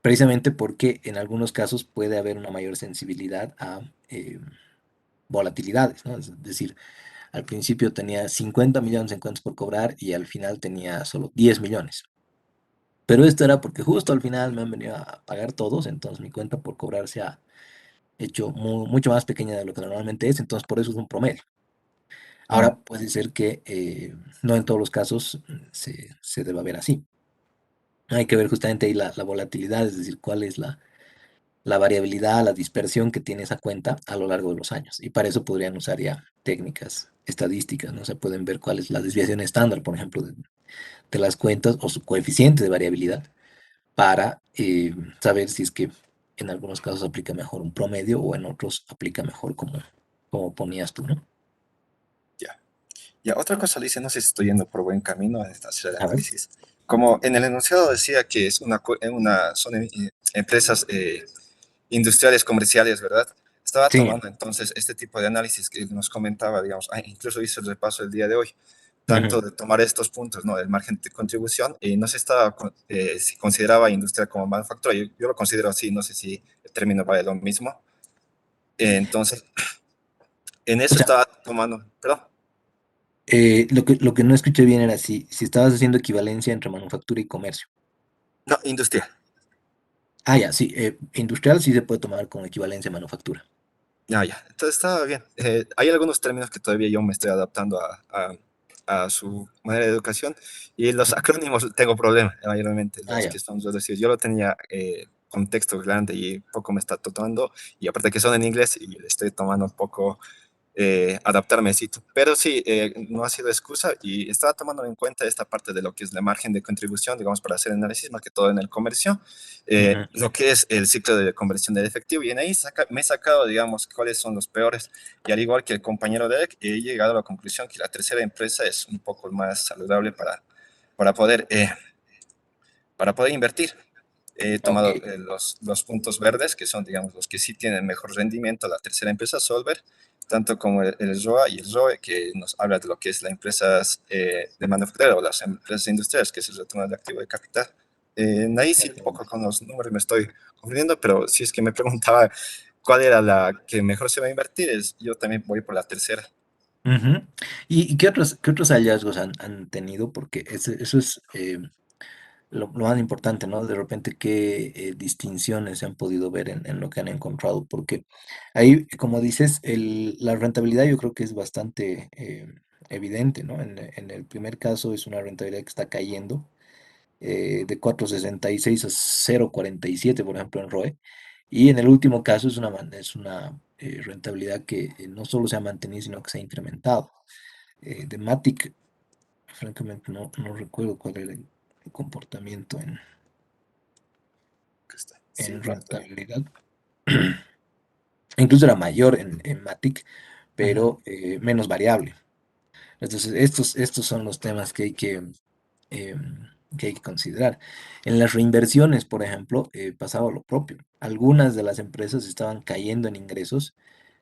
Precisamente porque en algunos casos puede haber una mayor sensibilidad a volatilidades, ¿no? Es decir, al principio tenía 50 millones en cuentas por cobrar y al final tenía solo 10 millones. Pero esto era porque justo al final me han venido a pagar todos, entonces mi cuenta por cobrar se ha hecho mucho más pequeña de lo que normalmente es, entonces por eso es un promedio. Mm, Ahora puede ser que no en todos los casos se deba ver así. Hay que ver justamente ahí la volatilidad, es decir, cuál es la variabilidad, la dispersión que tiene esa cuenta a lo largo de los años. Y para eso podrían usar ya técnicas estadísticas, ¿no? Se pueden ver cuál es la desviación estándar, por ejemplo, de las cuentas o su coeficiente de variabilidad para saber si es que en algunos casos aplica mejor un promedio o en otros aplica mejor como ponías tú, ¿no? ya. Ya, otra cosa, Alicia, no sé si estoy yendo por buen camino en esta serie de A ver. análisis. Como en el enunciado decía que es son empresas industriales, comerciales, ¿verdad? Estaba Sí. tomando entonces este tipo de análisis que nos comentaba, digamos, incluso hice el repaso el día de hoy, Ujú. tanto de tomar estos puntos, ¿no? El margen de contribución, y no se estaba, si consideraba industria como manufactura, yo lo considero así, no sé si el término vale lo mismo. Entonces, en O eso sea, estaba tomando, perdón, lo que no escuché bien era si estabas haciendo equivalencia entre manufactura y comercio. no, industria. Ah, ya, sí. Industrial sí se puede tomar como equivalencia a manufactura. Ya, ya. Entonces estaba bien. Hay algunos términos que todavía yo me estoy adaptando a su manera de educación. Y los acrónimos tengo problemas, mayormente, Ah, los ya. que estamos reducidos. Yo lo tenía con texto grande y poco me está tomando, y aparte que son en inglés y le estoy tomando un poco adaptarme, sí. Pero sí, no ha sido excusa y estaba tomando en cuenta esta parte de lo que es la margen de contribución, digamos, para hacer análisis, más que todo en el comercio, Ujú. lo que es el ciclo de conversión del efectivo. Y en ahí me he sacado, digamos, cuáles son los peores. Y al igual que el compañero de Derek, he llegado a la conclusión que la tercera empresa es un poco más saludable para poder, eh, para poder invertir. He Ok. tomado los puntos verdes, que son, digamos, los que sí tienen mejor rendimiento. La tercera empresa, Solver, tanto como el ROA y el ROE, que nos habla de lo que es las empresas de manufactura o las empresas industriales, que es el retorno de activo de capital. Ahí sí, un poco Excelente. con los números me estoy confundiendo, pero si es que me preguntaba cuál era la que mejor se va a invertir, yo también voy por la tercera. Ujú. ¿Y qué otros hallazgos han tenido? Porque eso es lo más importante, ¿no? De repente, qué distinciones se han podido ver en lo que han encontrado. Porque ahí, como dices, la rentabilidad yo creo que es bastante evidente, ¿no? En el primer caso es una rentabilidad que está cayendo de 4,66 a 0,47, por ejemplo, en ROE. Y en el último caso es una rentabilidad que no solo se ha mantenido, sino que se ha incrementado. De Matic, francamente, no recuerdo cuál era el comportamiento Sí, en bueno, también. rentabilidad. Incluso era mayor en Matic, Ujú. pero menos variable. Entonces, estos son los temas que hay que considerar. En las reinversiones, por ejemplo, pasaba lo propio. Algunas de las empresas estaban cayendo en ingresos,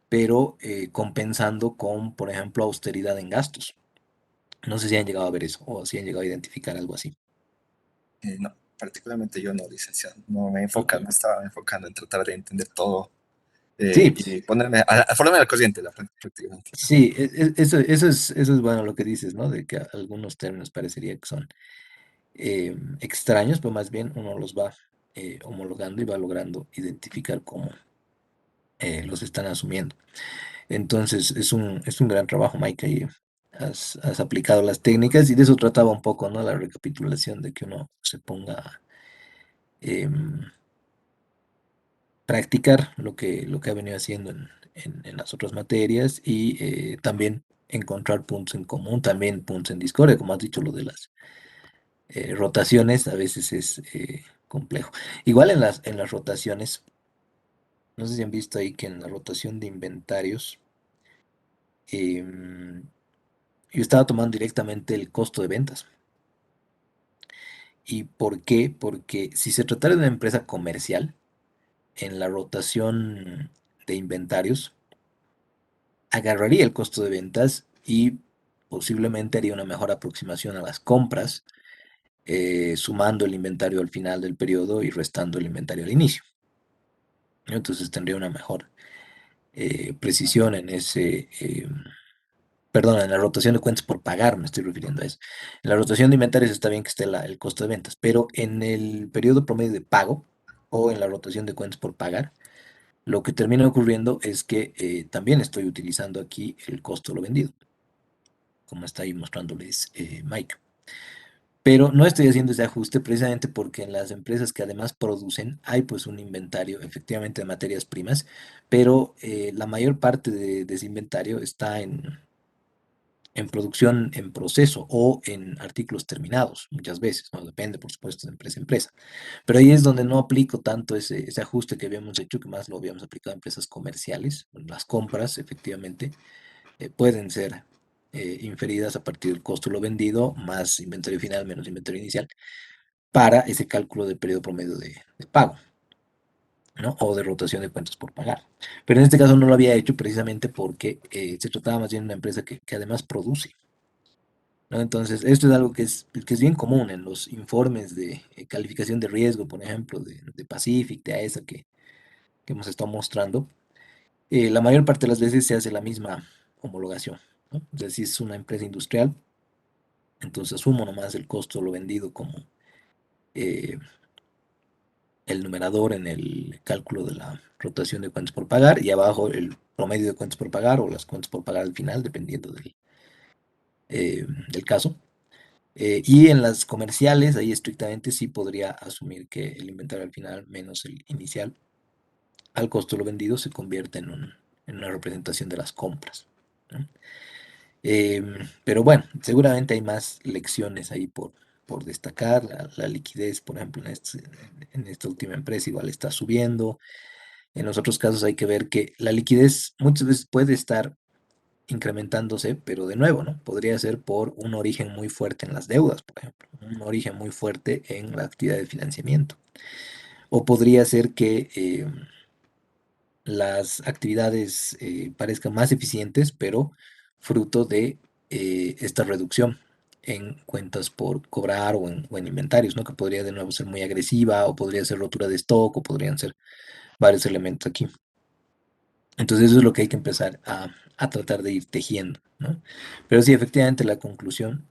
pero compensando con, por ejemplo, austeridad en gastos. No sé si han llegado a ver eso o si han llegado a identificar algo así. No, particularmente yo no, licenciado. No me Ok. enfoca, no estaba enfocando en tratar de entender todo Sí, y ponerme a ponerme al corriente prácticamente. sí, eso es bueno lo que dices, ¿no? De que algunos términos parecería que son extraños, pero más bien uno los va homologando y va logrando identificar cómo los están asumiendo. Entonces, es un gran trabajo, Mike, y has aplicado las técnicas y de eso trataba un poco, ¿no? La recapitulación, de que uno se ponga a practicar lo que ha venido haciendo en las otras materias y también encontrar puntos en común, también puntos en discordia, como has dicho, lo de las rotaciones a veces es complejo. Igual en las rotaciones, no sé si han visto ahí que en la rotación de inventarios, em, yo estaba tomando directamente el costo de ventas. ¿Y por qué? Porque si se tratara de una empresa comercial, en la rotación de inventarios, agarraría el costo de ventas y posiblemente haría una mejor aproximación a las compras, sumando el inventario al final del periodo y restando el inventario al inicio, ¿no? Entonces tendría una mejor precisión perdón, en la rotación de cuentas por pagar, me estoy refiriendo a eso. En la rotación de inventarios está bien que esté el costo de ventas, pero en el periodo promedio de pago o en la rotación de cuentas por pagar, lo que termina ocurriendo es que también estoy utilizando aquí el costo de lo vendido, como está ahí mostrándoles Mike. Pero no estoy haciendo ese ajuste precisamente porque en las empresas que además producen hay pues un inventario efectivamente de materias primas, pero la mayor parte de ese inventario está en producción en proceso o en artículos terminados, muchas veces, ¿no? Depende, por supuesto, de empresa a empresa. Pero ahí es donde no aplico tanto ese ajuste que habíamos hecho, que más lo habíamos aplicado a empresas comerciales. Las compras, efectivamente, pueden ser inferidas a partir del costo de lo vendido, más inventario final, menos inventario inicial, para ese cálculo del periodo promedio de pago, ¿no? O de rotación de cuentas por pagar. Pero en este caso no lo había hecho precisamente porque se trataba más bien de una empresa que además produce. ¿No? Entonces, esto es algo que es bien común en los informes de calificación de riesgo, por ejemplo, de Pacific, de AESA, que hemos estado mostrando. La mayor parte de las veces se hace la misma homologación, ¿no? O sea, si es una empresa industrial, entonces asumo nomás el costo de lo vendido como eh, el numerador en el cálculo de la rotación de cuentas por pagar y abajo el promedio de cuentas por pagar o las cuentas por pagar al final, dependiendo del caso. Y en las comerciales, ahí estrictamente sí podría asumir que el inventario al final menos el inicial al costo de lo vendido se convierte en una representación de las compras, ¿no? Pero bueno, seguramente hay más lecciones ahí por destacar. La liquidez, por ejemplo, en esta última empresa igual está subiendo. En los otros casos hay que ver que la liquidez muchas veces puede estar incrementándose, pero de nuevo, ¿no? Podría ser por un origen muy fuerte en las deudas, por ejemplo, un origen muy fuerte en la actividad de financiamiento. O podría ser que las actividades parezcan más eficientes, pero fruto de esta reducción en cuentas por cobrar o en inventarios, ¿no? Que podría de nuevo ser muy agresiva, o podría ser rotura de stock, o podrían ser varios elementos aquí. Entonces eso es lo que hay que empezar a tratar de ir tejiendo, ¿no? Pero sí, efectivamente la conclusión,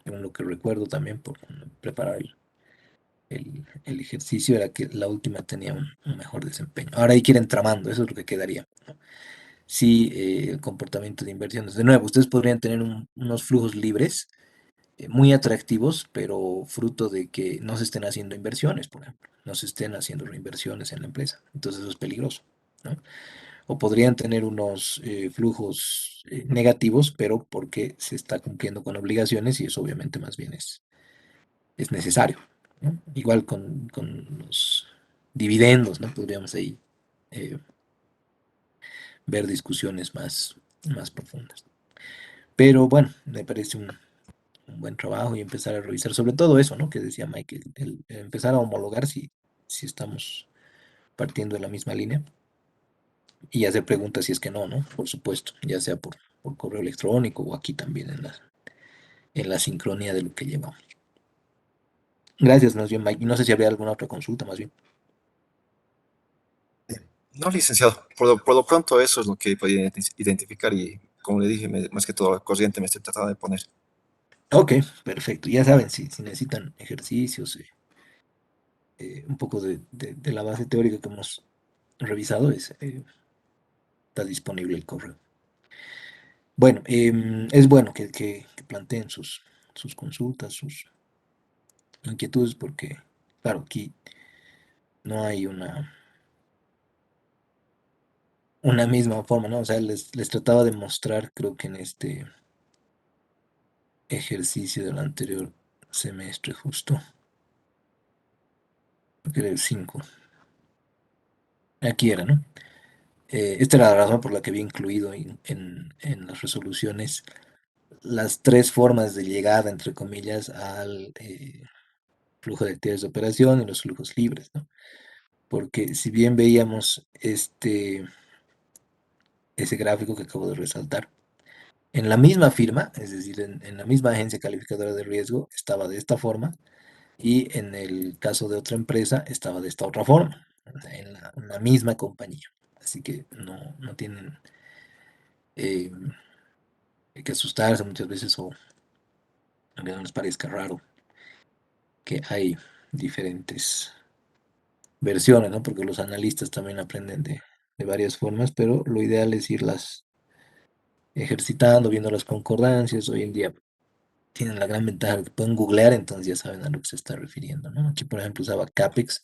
según lo que recuerdo también por preparar el ejercicio, era que la última tenía un mejor desempeño. Ahora hay que ir entramando, eso es lo que quedaría, ¿no? Sí, el comportamiento de inversiones. De nuevo, ustedes podrían tener unos flujos libres muy atractivos, pero fruto de que no se estén haciendo inversiones, por ejemplo, no se estén haciendo reinversiones en la empresa. Entonces eso es peligroso, ¿no? O podrían tener unos flujos negativos, pero porque se está cumpliendo con obligaciones y eso obviamente más bien es necesario, ¿no? Igual con los dividendos, ¿no? Podríamos ahí eh, ver discusiones más profundas. Pero bueno, me parece un buen trabajo y empezar a revisar sobre todo eso, ¿no? Que decía Mike, el empezar a homologar si estamos partiendo de la misma línea y hacer preguntas si es que no, ¿no? Por supuesto, ya sea por correo electrónico o aquí también en la sincronía de lo que llevamos. Gracias, más bien, Mike. Y no sé si habría alguna otra consulta, más bien. No, licenciado, por lo pronto eso es lo que podía identificar y como le dije, más que todo corriente me estoy tratando de poner. Ok, perfecto. Ya saben, si necesitan ejercicios, un poco de la base teórica que hemos revisado, está disponible el correo. Bueno, es bueno que planteen sus consultas, sus inquietudes, porque, claro, aquí no hay una misma forma, ¿no? O sea, les trataba de mostrar, creo que en este ejercicio del anterior semestre, justo, que era el 5. Aquí era, ¿no? Esta era la razón por la que había incluido en las resoluciones las tres formas de llegada, entre comillas, al flujo de actividades de operación y los flujos libres, ¿no? Porque si bien veíamos ese gráfico que acabo de resaltar, en la misma firma, es decir, en la misma agencia calificadora de riesgo, estaba de esta forma, y en el caso de otra empresa estaba de esta otra forma, o sea, en la misma compañía. Así que no tienen eh, que asustarse muchas veces o aunque no les parezca raro que hay diferentes versiones, ¿no? Porque los analistas también aprenden de varias formas, pero lo ideal es irlas ejercitando, viendo las concordancias. Hoy en día tienen la gran ventaja de que pueden googlear, entonces ya saben a lo que se está refiriendo, ¿no? Aquí, por ejemplo, usaba CAPEX,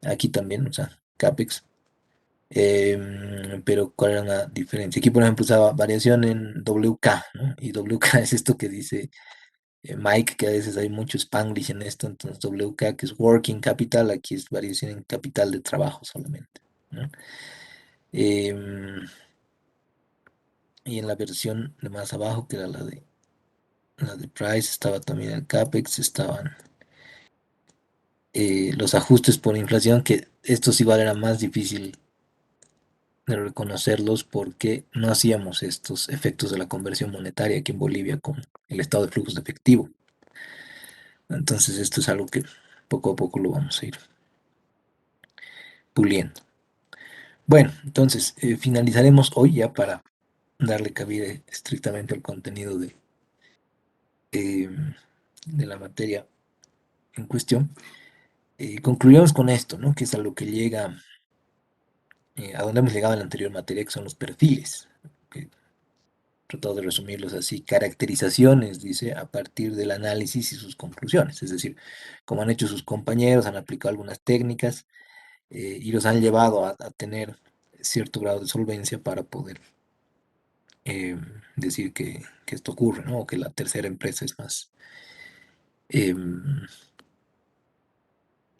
aquí también, o sea, CAPEX. Pero ¿cuál era la diferencia? Aquí, por ejemplo, usaba variación en WK, ¿no? Y WK es esto que dice Mike, que a veces hay mucho Spanglish en esto, entonces WK, que es Working Capital, aquí es variación en capital de trabajo solamente, ¿no? Em, y en la versión de más abajo, que era la de Price, estaba también el CAPEX, estaban los ajustes por inflación, que estos igual era más difícil de reconocerlos porque no hacíamos estos efectos de la conversión monetaria aquí en Bolivia con el estado de flujos de efectivo. Entonces esto es algo que poco a poco lo vamos a ir puliendo. Bueno, entonces finalizaremos hoy ya para darle cabida estrictamente al contenido de la materia en cuestión. Concluiremos con esto, ¿no? Que es a lo que llega, a donde hemos llegado en la anterior materia, que son los perfiles. ¿Ok? tratado de resumirlos así, caracterizaciones, dice, a partir del análisis y sus conclusiones. Es decir, como han hecho sus compañeros, han aplicado algunas técnicas y los han llevado a tener cierto grado de solvencia para poder decir que esto ocurre, ¿no? O que la tercera empresa es más, em,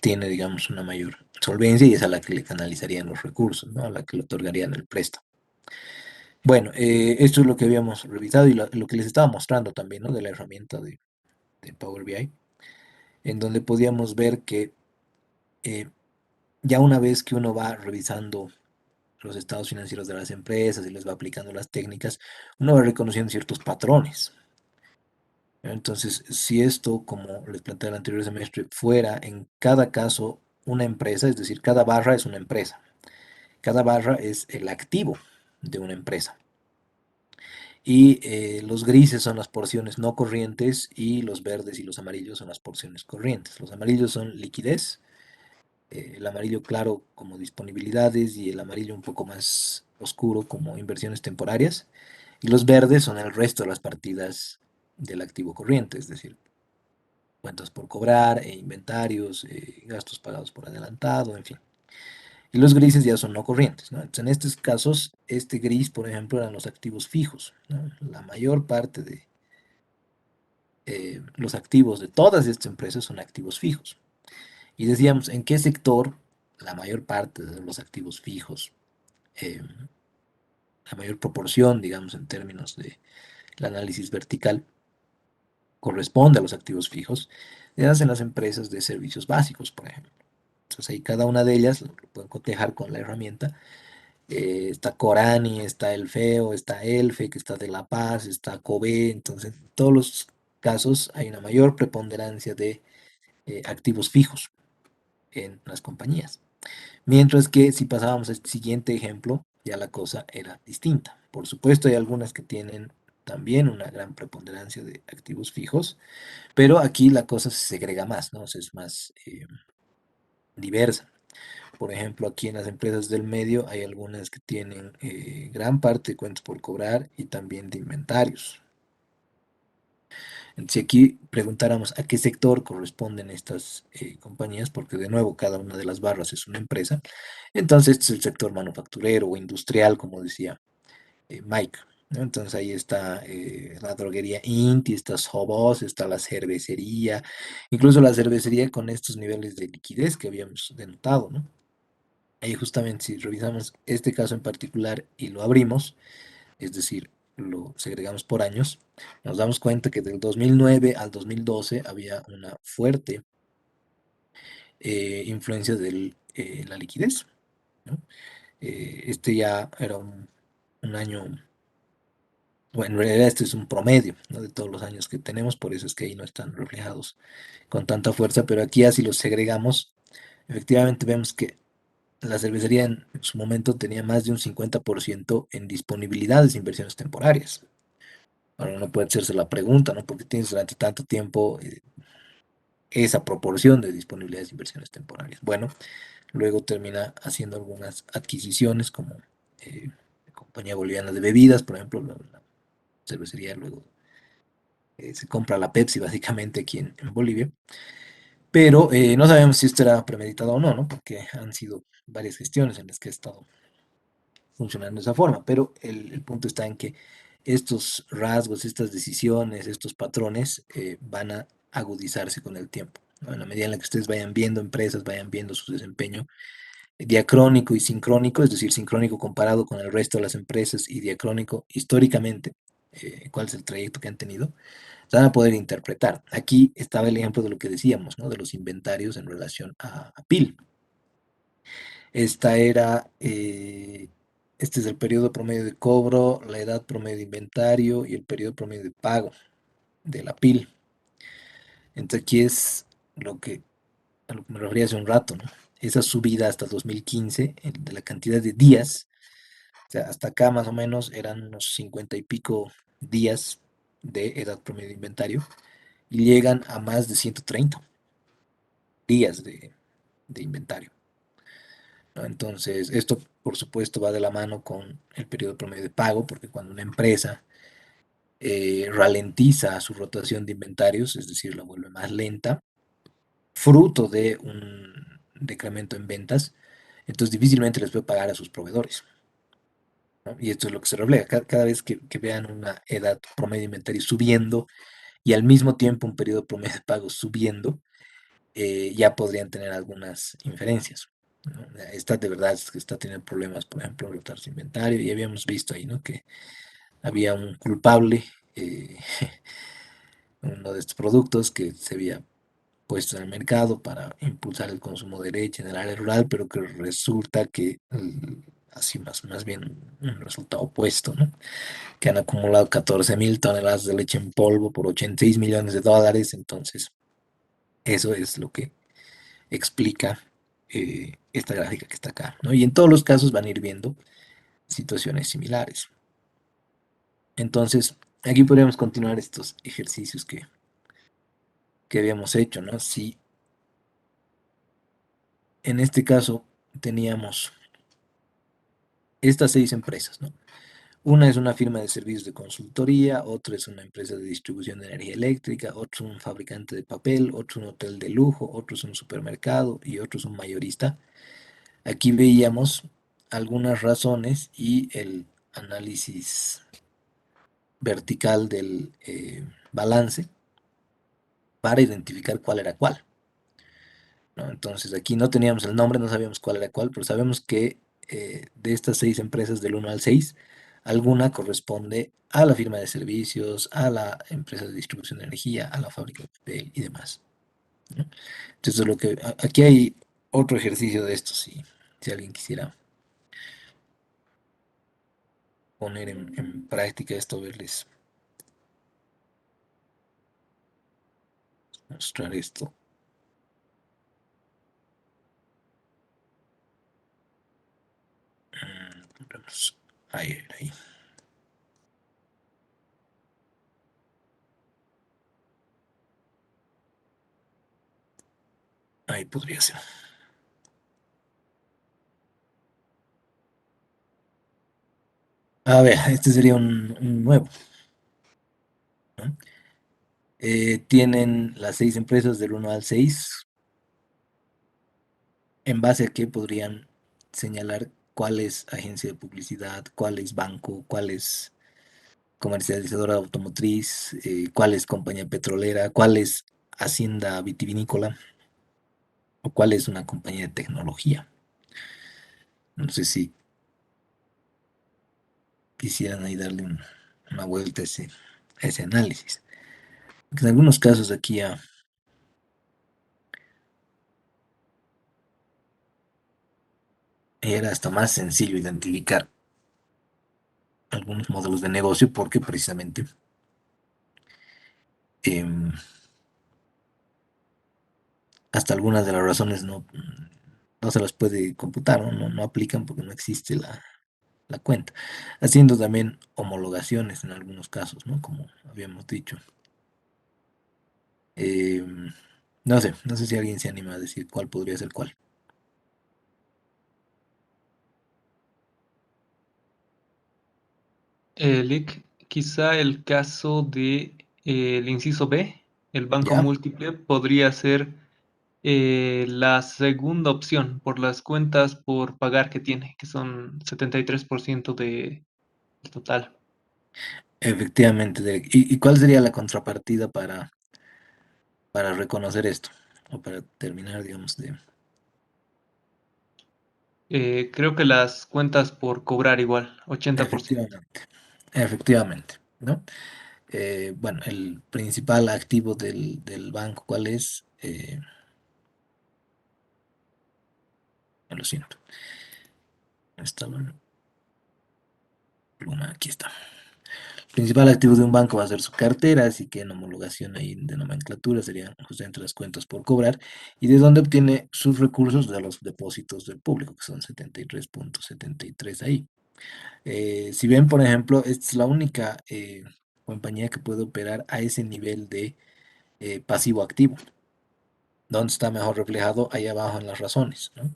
tiene, digamos, una mayor solvencia y es a la que le canalizarían los recursos, ¿no? A la que le otorgarían el préstamo. Bueno, esto es lo que habíamos revisado y lo que les estaba mostrando también, ¿no? De la herramienta de Power BI, en donde podíamos ver que eh, ya una vez que uno va revisando los estados financieros de las empresas y les va aplicando las técnicas, uno va reconociendo ciertos patrones. Entonces, si esto, como les planteé el anterior semestre, fuera en cada caso una empresa, es decir, cada barra es una empresa, cada barra es el activo de una empresa. Y los grises son las porciones no corrientes y los verdes y los amarillos son las porciones corrientes. Los amarillos son liquidez, el amarillo claro como disponibilidades y el amarillo un poco más oscuro como inversiones temporarias. Y los verdes son el resto de las partidas del activo corriente, es decir, cuentas por cobrar, inventarios, gastos pagados por adelantado, en fin. Y los grises ya son no corrientes, ¿no? Entonces, en estos casos, este gris, por ejemplo, eran los activos fijos, ¿no? La mayor parte de los activos de todas estas empresas son activos fijos. Y decíamos, ¿en qué sector la mayor parte de los activos fijos, eh, la mayor proporción, digamos, en términos de el análisis vertical, corresponde a los activos fijos? Se hacen las empresas de servicios básicos, por ejemplo. Entonces ahí cada una de ellas lo pueden cotejar con la herramienta. Está Corani, está El Feo, está Elfe, que está de La Paz, está Cove. Entonces, en todos los casos hay una mayor preponderancia de activos fijos en las compañías. Mientras que si pasábamos al siguiente ejemplo, ya la cosa era distinta. Por supuesto, hay algunas que tienen también una gran preponderancia de activos fijos, pero aquí la cosa se segrega más, ¿no? O sea, es más diversa. Por ejemplo, aquí en las empresas del medio hay algunas que tienen gran parte de cuentas por cobrar y también de inventarios. Si aquí preguntáramos a qué sector corresponden estas compañías, porque de nuevo cada una de las barras es una empresa, entonces este es el sector manufacturero o industrial, como decía Mike, ¿no? Entonces ahí está la droguería Inti, está Sovos, está la cervecería, incluso la cervecería con estos niveles de liquidez que habíamos denotado, ¿no? Ahí justamente si revisamos este caso en particular y lo abrimos, es decir, lo segregamos por años, nos damos cuenta que del 2009 al 2012 había una fuerte influencia de la liquidez, ¿no? Este ya era un año, bueno, en realidad este es un promedio, ¿no? De todos los años que tenemos, por eso es que ahí no están reflejados con tanta fuerza, pero aquí así los segregamos, efectivamente vemos que la cervecería en su momento tenía más de un 50% en disponibilidades de inversiones temporarias. Ahora uno puede hacerse la pregunta, ¿no? ¿Por qué tienes durante tanto tiempo esa proporción de disponibilidades de inversiones temporarias? Bueno, luego termina haciendo algunas adquisiciones como la Compañía Boliviana de Bebidas, por ejemplo, la cervecería luego se compra la Pepsi básicamente aquí en Bolivia, pero no sabemos si esto era premeditado o no, ¿no? Porque han sido varias gestiones en las que ha estado funcionando de esa forma, pero el punto está en que estos rasgos, estas decisiones, estos patrones van a agudizarse con el tiempo, ¿no? En la medida en la que ustedes vayan viendo empresas, vayan viendo su desempeño diacrónico y sincrónico, es decir, sincrónico comparado con el resto de las empresas y diacrónico históricamente, cuál es el trayecto que han tenido, se van a poder interpretar. Aquí estaba el ejemplo de lo que decíamos, ¿no? De los inventarios en relación a PIL. Esta era, este es el periodo promedio de cobro, la edad promedio de inventario y el periodo promedio de pago de la PIL. Entonces aquí es a lo que me refería hace un rato, ¿no? Esa subida hasta 2015 de la cantidad de días, o sea, hasta acá más o menos eran unos 50 y pico días de edad promedio de inventario y llegan a más de 130 días de inventario, ¿no? Entonces, esto por supuesto va de la mano con el periodo promedio de pago, porque cuando una empresa ralentiza su rotación de inventarios, es decir, la vuelve más lenta, fruto de un decremento en ventas, entonces difícilmente les puede pagar a sus proveedores, ¿no? Y esto es lo que se refleja. Cada vez que vean una edad promedio de inventario subiendo y al mismo tiempo un periodo promedio de pago subiendo, ya podrían tener algunas inferencias, ¿no? Esta de verdad es que está teniendo problemas, por ejemplo, en rotar su inventario, y habíamos visto ahí, ¿no? Que había un culpable, eh, uno de estos productos que se había puesto en el mercado para impulsar el consumo de leche en el área rural, pero que resulta que así más bien un resultado opuesto, ¿no? Que han acumulado 14.000 toneladas de leche en polvo por 86 millones de dólares, entonces eso es lo que explica esta gráfica que está acá, ¿no? Y en todos los casos van a ir viendo situaciones similares. Entonces, aquí podríamos continuar estos ejercicios que habíamos hecho, ¿no? Si en este caso teníamos estas 6 empresas, ¿no? Una es una firma de servicios de consultoría, otra es una empresa de distribución de energía eléctrica, otro un fabricante de papel, otro un hotel de lujo, otro es un supermercado y otro es un mayorista. Aquí veíamos algunas razones y el análisis vertical del balance para identificar cuál era cuál, ¿no? Entonces aquí no teníamos el nombre, no sabíamos cuál era cuál, pero sabemos que de estas 6 empresas del 1 al 6, alguna corresponde a la firma de servicios, a la empresa de distribución de energía, a la fábrica de papel y demás, ¿no? Entonces aquí hay otro ejercicio de esto, si alguien quisiera poner en práctica esto, verles mostrar esto. Vamos a ir ahí. Ahí podría ser. A ver, este sería un nuevo, ¿no? Tienen las 6 empresas del 1 al 6, en base a qué podrían señalar cuál es agencia de publicidad, cuál es banco, cuál es comercializadora automotriz, cuál es compañía petrolera, cuál es hacienda vitivinícola o cuál es una compañía de tecnología. No sé si quisieran ahí darle una vuelta a ese análisis. Porque en algunos casos aquí ya era hasta más sencillo identificar algunos modelos de negocio porque precisamente em, hasta algunas de las razones no se las puede computar, ¿no? No aplican porque no existe la cuenta. Haciendo también homologaciones en algunos casos, ¿no? Como habíamos dicho. Em, no sé si alguien se anima a decir cuál podría ser cuál. Lick, quizá el caso de el inciso B, el banco ¿Ya? múltiple, podría ser la segunda opción por las cuentas por pagar que tiene, que son 73% del total. Efectivamente, Derek. ¿Y cuál sería la contrapartida para reconocer esto? O para terminar, digamos, Creo que las cuentas por cobrar igual, 80%. efectivamente, efectivamente, ¿no? Bueno, el principal activo del banco, ¿cuál es? Lo siento. Está la pluma, aquí está. El principal activo de un banco va a ser su cartera, así que en homologación ahí de nomenclatura serían justamente las cuentas por cobrar, y de dónde obtiene sus recursos de los depósitos del público, que son 73.73 ahí. Si ven, por ejemplo, esta es la única compañía que puede operar a ese nivel de pasivo activo. ¿Dónde está mejor reflejado? Ahí abajo en las razones, ¿no?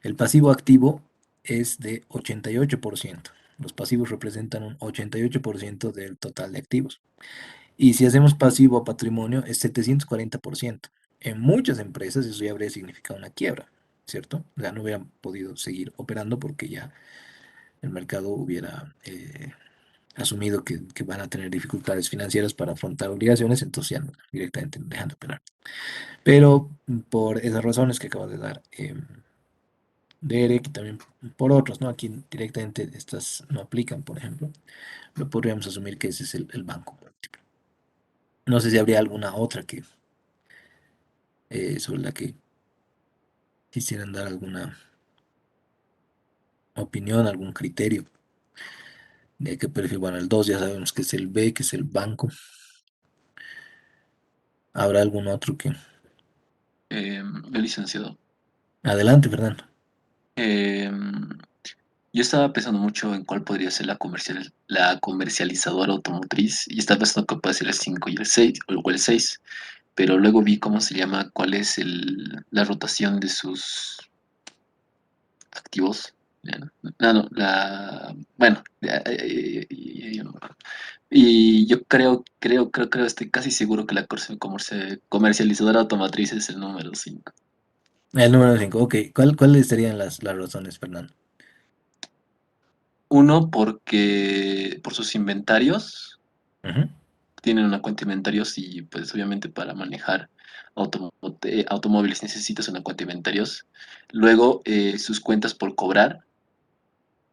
El pasivo activo es de 88%. Los pasivos representan un 88% del total de activos. Y si hacemos pasivo a patrimonio es 740%. En muchas empresas eso ya habría significado una quiebra, ¿cierto? O sea, no hubieran podido seguir operando porque ya el mercado hubiera asumido que van a tener dificultades financieras para afrontar obligaciones, entonces ya directamente dejan de operar. Pero por esas razones que acabas de dar, Derek, y también por otros, ¿no? Aquí directamente estas no aplican, por ejemplo, pero podríamos asumir que ese es el banco. No sé si habría alguna otra sobre la que quisieran dar alguna opinión, algún criterio de qué perfil. Bueno, el 2 ya sabemos que es el B, que es el banco. ¿Habrá algún otro que? Yo, licenciado. Adelante, Fernando. Em, yo estaba pensando mucho en cuál podría ser la comercializadora automotriz y estaba pensando que puede ser el 5 y el 6 o el 6, pero luego vi cómo se llama, cuál es la rotación de sus activos. Ya, no, no, bueno, y yo creo, estoy casi seguro que la comercializadora automotriz es el número 5. El número 5, ok. ¿Cuáles serían las razones, Fernando? Uno, porque por sus inventarios, Ujú, tienen una cuenta de inventarios y pues obviamente para manejar automóviles necesitas una cuenta de inventarios. Luego, sus cuentas por cobrar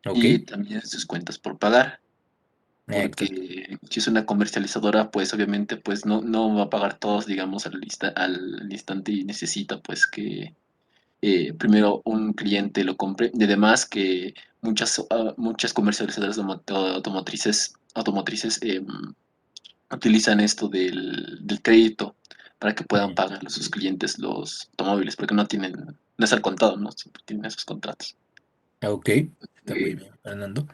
ok, y también sus cuentas por pagar. exacto. Porque si es una comercializadora, pues obviamente pues no va a pagar todos, digamos, al instante y necesita pues que primero un cliente lo compre. Y además que muchas comercializadoras automotrices utilizan esto del crédito para que puedan Mm, pagar a sus clientes los automóviles, porque no es al contado, ¿no? Siempre tienen esos contratos. ok, está muy Eh, bien, Fernando.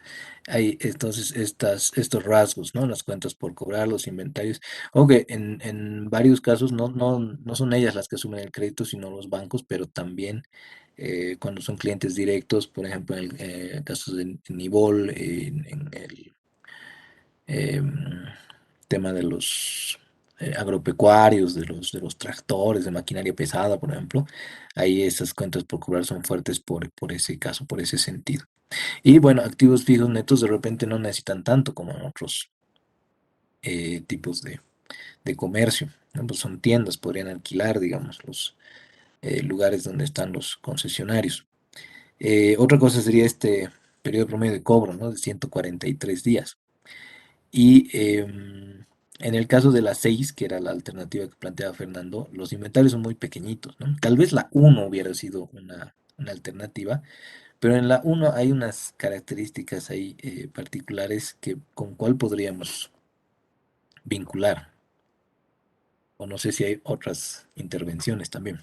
Hay entonces estos rasgos, ¿no? Las cuentas por cobrar, los inventarios. Aunque en varios casos no son ellas las que asumen el crédito, sino los bancos, pero también cuando son clientes directos, por ejemplo, en el caso de Nibol, en el em, tema de los agropecuarios, de los tractores, de maquinaria pesada, por ejemplo, ahí esas cuentas por cobrar son fuertes por ese caso, por ese sentido. Y bueno, activos fijos netos de repente no necesitan tanto como en otros tipos de comercio, ¿no? Pues son tiendas, podrían alquilar, digamos, los lugares donde están los concesionarios. Otra cosa sería este periodo promedio de cobro, ¿no? De 143 días. Y en el caso de la 6 que era la alternativa que planteaba Fernando, los inventarios son muy pequeñitos, ¿no? Tal vez la uno hubiera sido una alternativa, pero en la uno hay unas características ahí particulares que con cuál podríamos vincular, o no sé si hay otras intervenciones también.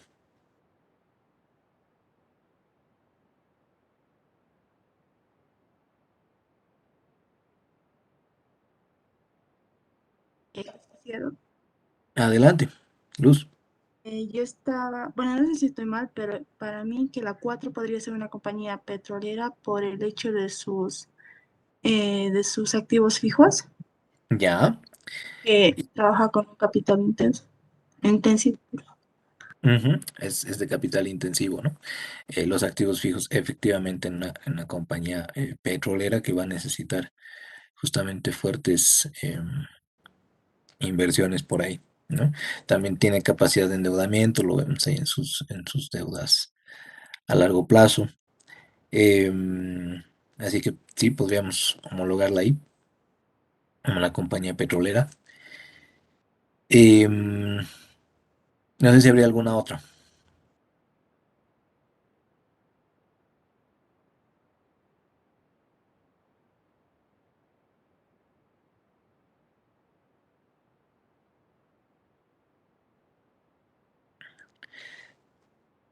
Licenciado. Adelante, Luz. Yo estaba, bueno, no sé si estoy mal, pero para mí que la 4 podría ser una compañía petrolera por el hecho de sus activos fijos, Ya. que trabaja con un capital intensivo. Ujú, es de capital intensivo, ¿no? Los activos fijos efectivamente en una compañía petrolera que va a necesitar justamente fuertes inversiones por ahí, ¿no? También tiene capacidad de endeudamiento, lo vemos ahí en sus deudas a largo plazo. Em, Así que sí, podríamos homologarla ahí, como la compañía petrolera. Em, no sé si habría alguna otra.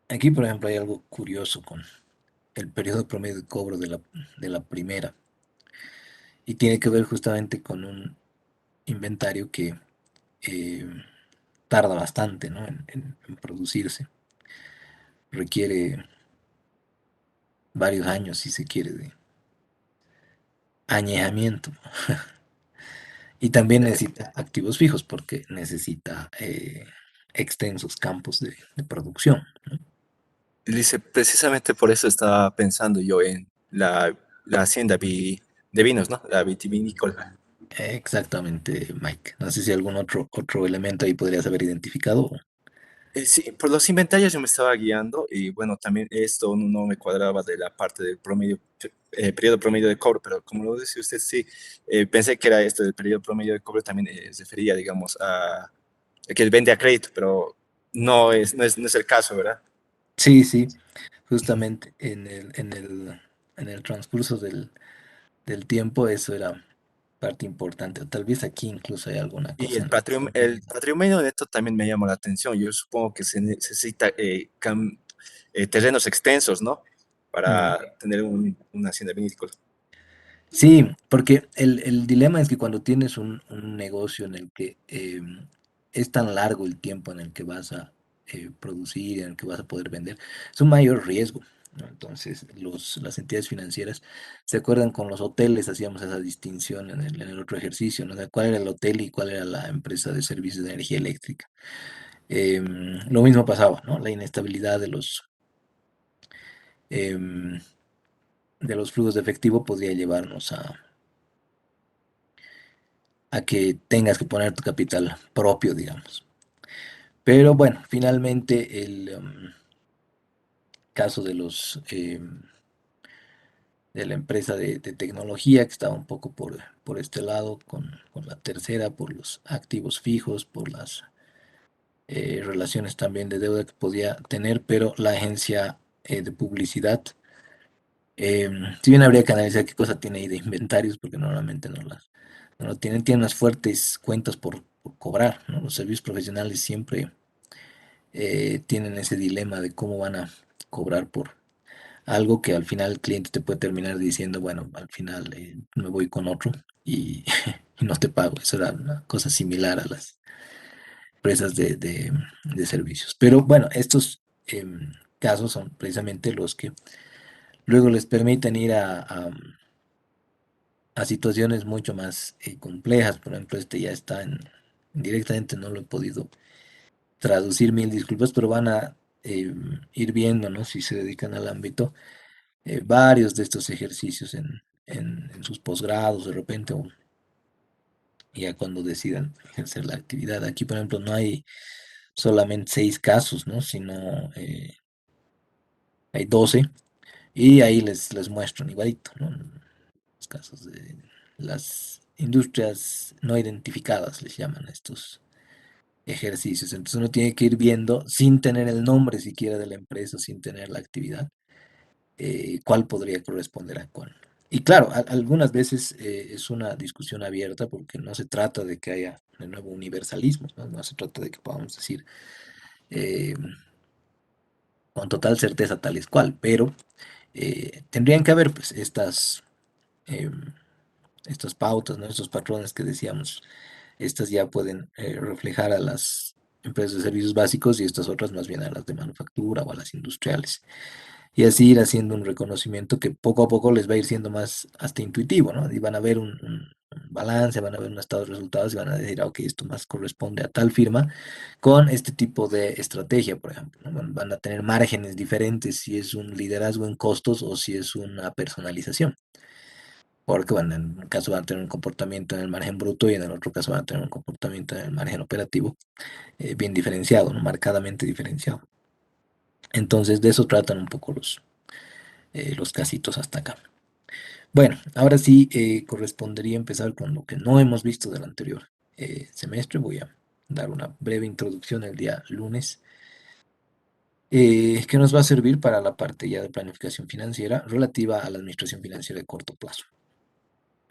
Aquí, por ejemplo, hay algo curioso con el periodo promedio de cobro de la primera. Y tiene que ver justamente con un inventario que eh, tarda bastante, ¿no? en producirse. Requiere varios años, si se quiere, de añejamiento. Y también necesita activos fijos porque necesita extensos campos de producción. Dice, precisamente por eso estaba pensando yo en la hacienda de vinos, ¿no? La vitivinícola. Exactamente, Mike. No sé si algún otro elemento ahí podrías haber identificado. Sí, por los inventarios yo me estaba guiando y bueno, también esto no me cuadraba de la parte del promedio, periodo promedio de cobro, pero como lo decía usted, sí, pensé que era esto del periodo promedio de cobro también se refería, digamos, a que vende a crédito, pero no es el caso, ¿verdad? Sí, sí, justamente en el transcurso del tiempo eso era parte importante. O tal vez aquí incluso hay alguna Y cosa. el patrimonio neto también me llamó la atención. Yo supongo que se necesita terrenos extensos, ¿no? Mm. Para tener una hacienda vinícola. Sí, porque el dilema es que cuando tienes un negocio en el que es tan largo el tiempo en el que vas a producir, en el que vas a poder vender, es un mayor riesgo, ¿no? Entonces, las entidades financieras se acuerdan con los hoteles, hacíamos esa distinción en el otro ejercicio, ¿no? De cuál era el hotel y cuál era la empresa de servicios de energía eléctrica. Lo mismo pasaba, ¿no? La inestabilidad em, de los flujos de efectivo podría llevarnos a que tengas que poner tu capital propio, digamos. Pero bueno, finalmente el caso de la empresa de tecnología que estaba un poco por este lado, con la tercera, por los activos fijos, por las relaciones también de deuda que podía tener, pero la agencia de publicidad, si bien habría que analizar qué cosa tiene ahí de inventarios, porque normalmente no lo tienen unas fuertes cuentas por cobrar, ¿no? Los servicios profesionales siempre tienen ese dilema de cómo van a cobrar por algo que al final el cliente te puede terminar diciendo, bueno, al final me voy con otro y, y no te pago. Eso era una cosa similar a las empresas de servicios. Pero bueno, estos casos son precisamente los que luego les permiten ir a situaciones mucho más complejas. Por ejemplo, este ya está directamente no lo he podido traducir, mil disculpas, pero van a ir viendo, ¿no? Si se dedican al ámbito, varios de estos ejercicios en sus posgrados de repente, o ya cuando decidan ejercer la actividad. Aquí, por ejemplo, no hay solamente 6 casos, ¿no? Sino hay 12 y ahí les muestro igualito, ¿no? Los casos de las industrias no identificadas, les llaman a estos ejercicios. Entonces uno tiene que ir viendo sin tener el nombre siquiera de la empresa, sin tener la actividad, cuál podría corresponder a cuál. Y claro, algunas veces es una discusión abierta porque no se trata de que haya de nuevo universalismos, ¿no? No se trata de que podamos decir eh, con total certeza tal es cual, pero tendrían que haber pues em, estas pautas, ¿no? Estos patrones que decíamos, estas ya pueden reflejar a las empresas de servicios básicos y estas otras más bien a las de manufactura o a las industriales. Y así ir haciendo un reconocimiento que poco a poco les va a ir siendo más hasta intuitivo, ¿no? Y van a ver un balance, van a ver un estado de resultados y van a decir, ok, esto más corresponde a tal firma con este tipo de estrategia, por ejemplo, ¿no? Van a tener márgenes diferentes si es un liderazgo en costos o si es una personalización. Porque, bueno, en un caso van a tener un comportamiento en el margen bruto y en el otro caso van a tener un comportamiento en el margen operativo bien diferenciado, ¿no? Marcadamente diferenciado. Entonces, de eso tratan un poco los casitos hasta acá. Bueno, ahora sí correspondería empezar con lo que no hemos visto del anterior semestre. Voy a dar una breve introducción el día lunes, que nos va a servir para la parte ya de planificación financiera relativa a la administración financiera de corto plazo,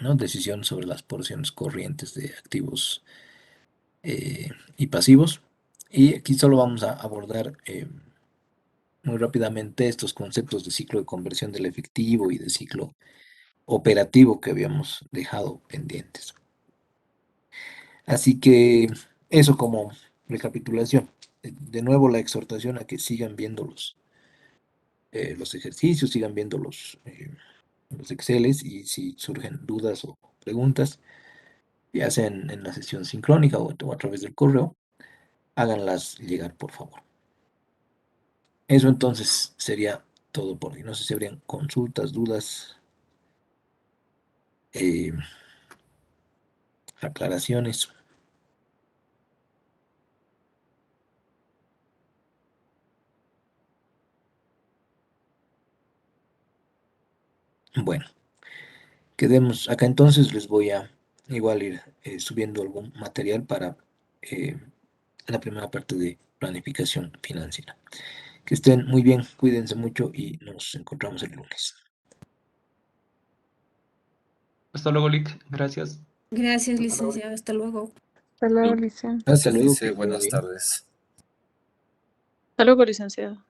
¿no? Decisión sobre las porciones corrientes de activos y pasivos. Y aquí solo vamos a abordar muy rápidamente estos conceptos de ciclo de conversión del efectivo y de ciclo operativo que habíamos dejado pendientes. Así que eso como recapitulación. De nuevo la exhortación a que sigan viendo los ejercicios, sigan viendo los Exceles, y si surgen dudas o preguntas, ya sea en la sesión sincrónica o a través del correo, háganlas llegar, por favor. Eso entonces sería todo por hoy. No sé si habrían consultas, dudas, eh, aclaraciones. Bueno, quedemos acá entonces. Les voy a igual ir subiendo algún material para eh, la primera parte de planificación financiera. Que estén muy bien, cuídense mucho y nos encontramos el lunes. Hasta luego, Lick. Gracias. Gracias, licenciado. Hasta luego. Hasta luego, Lu- licenciado. Hasta Gracias, luego, que Lice. les vaya Buenas bien. tardes. Hasta luego, licenciado.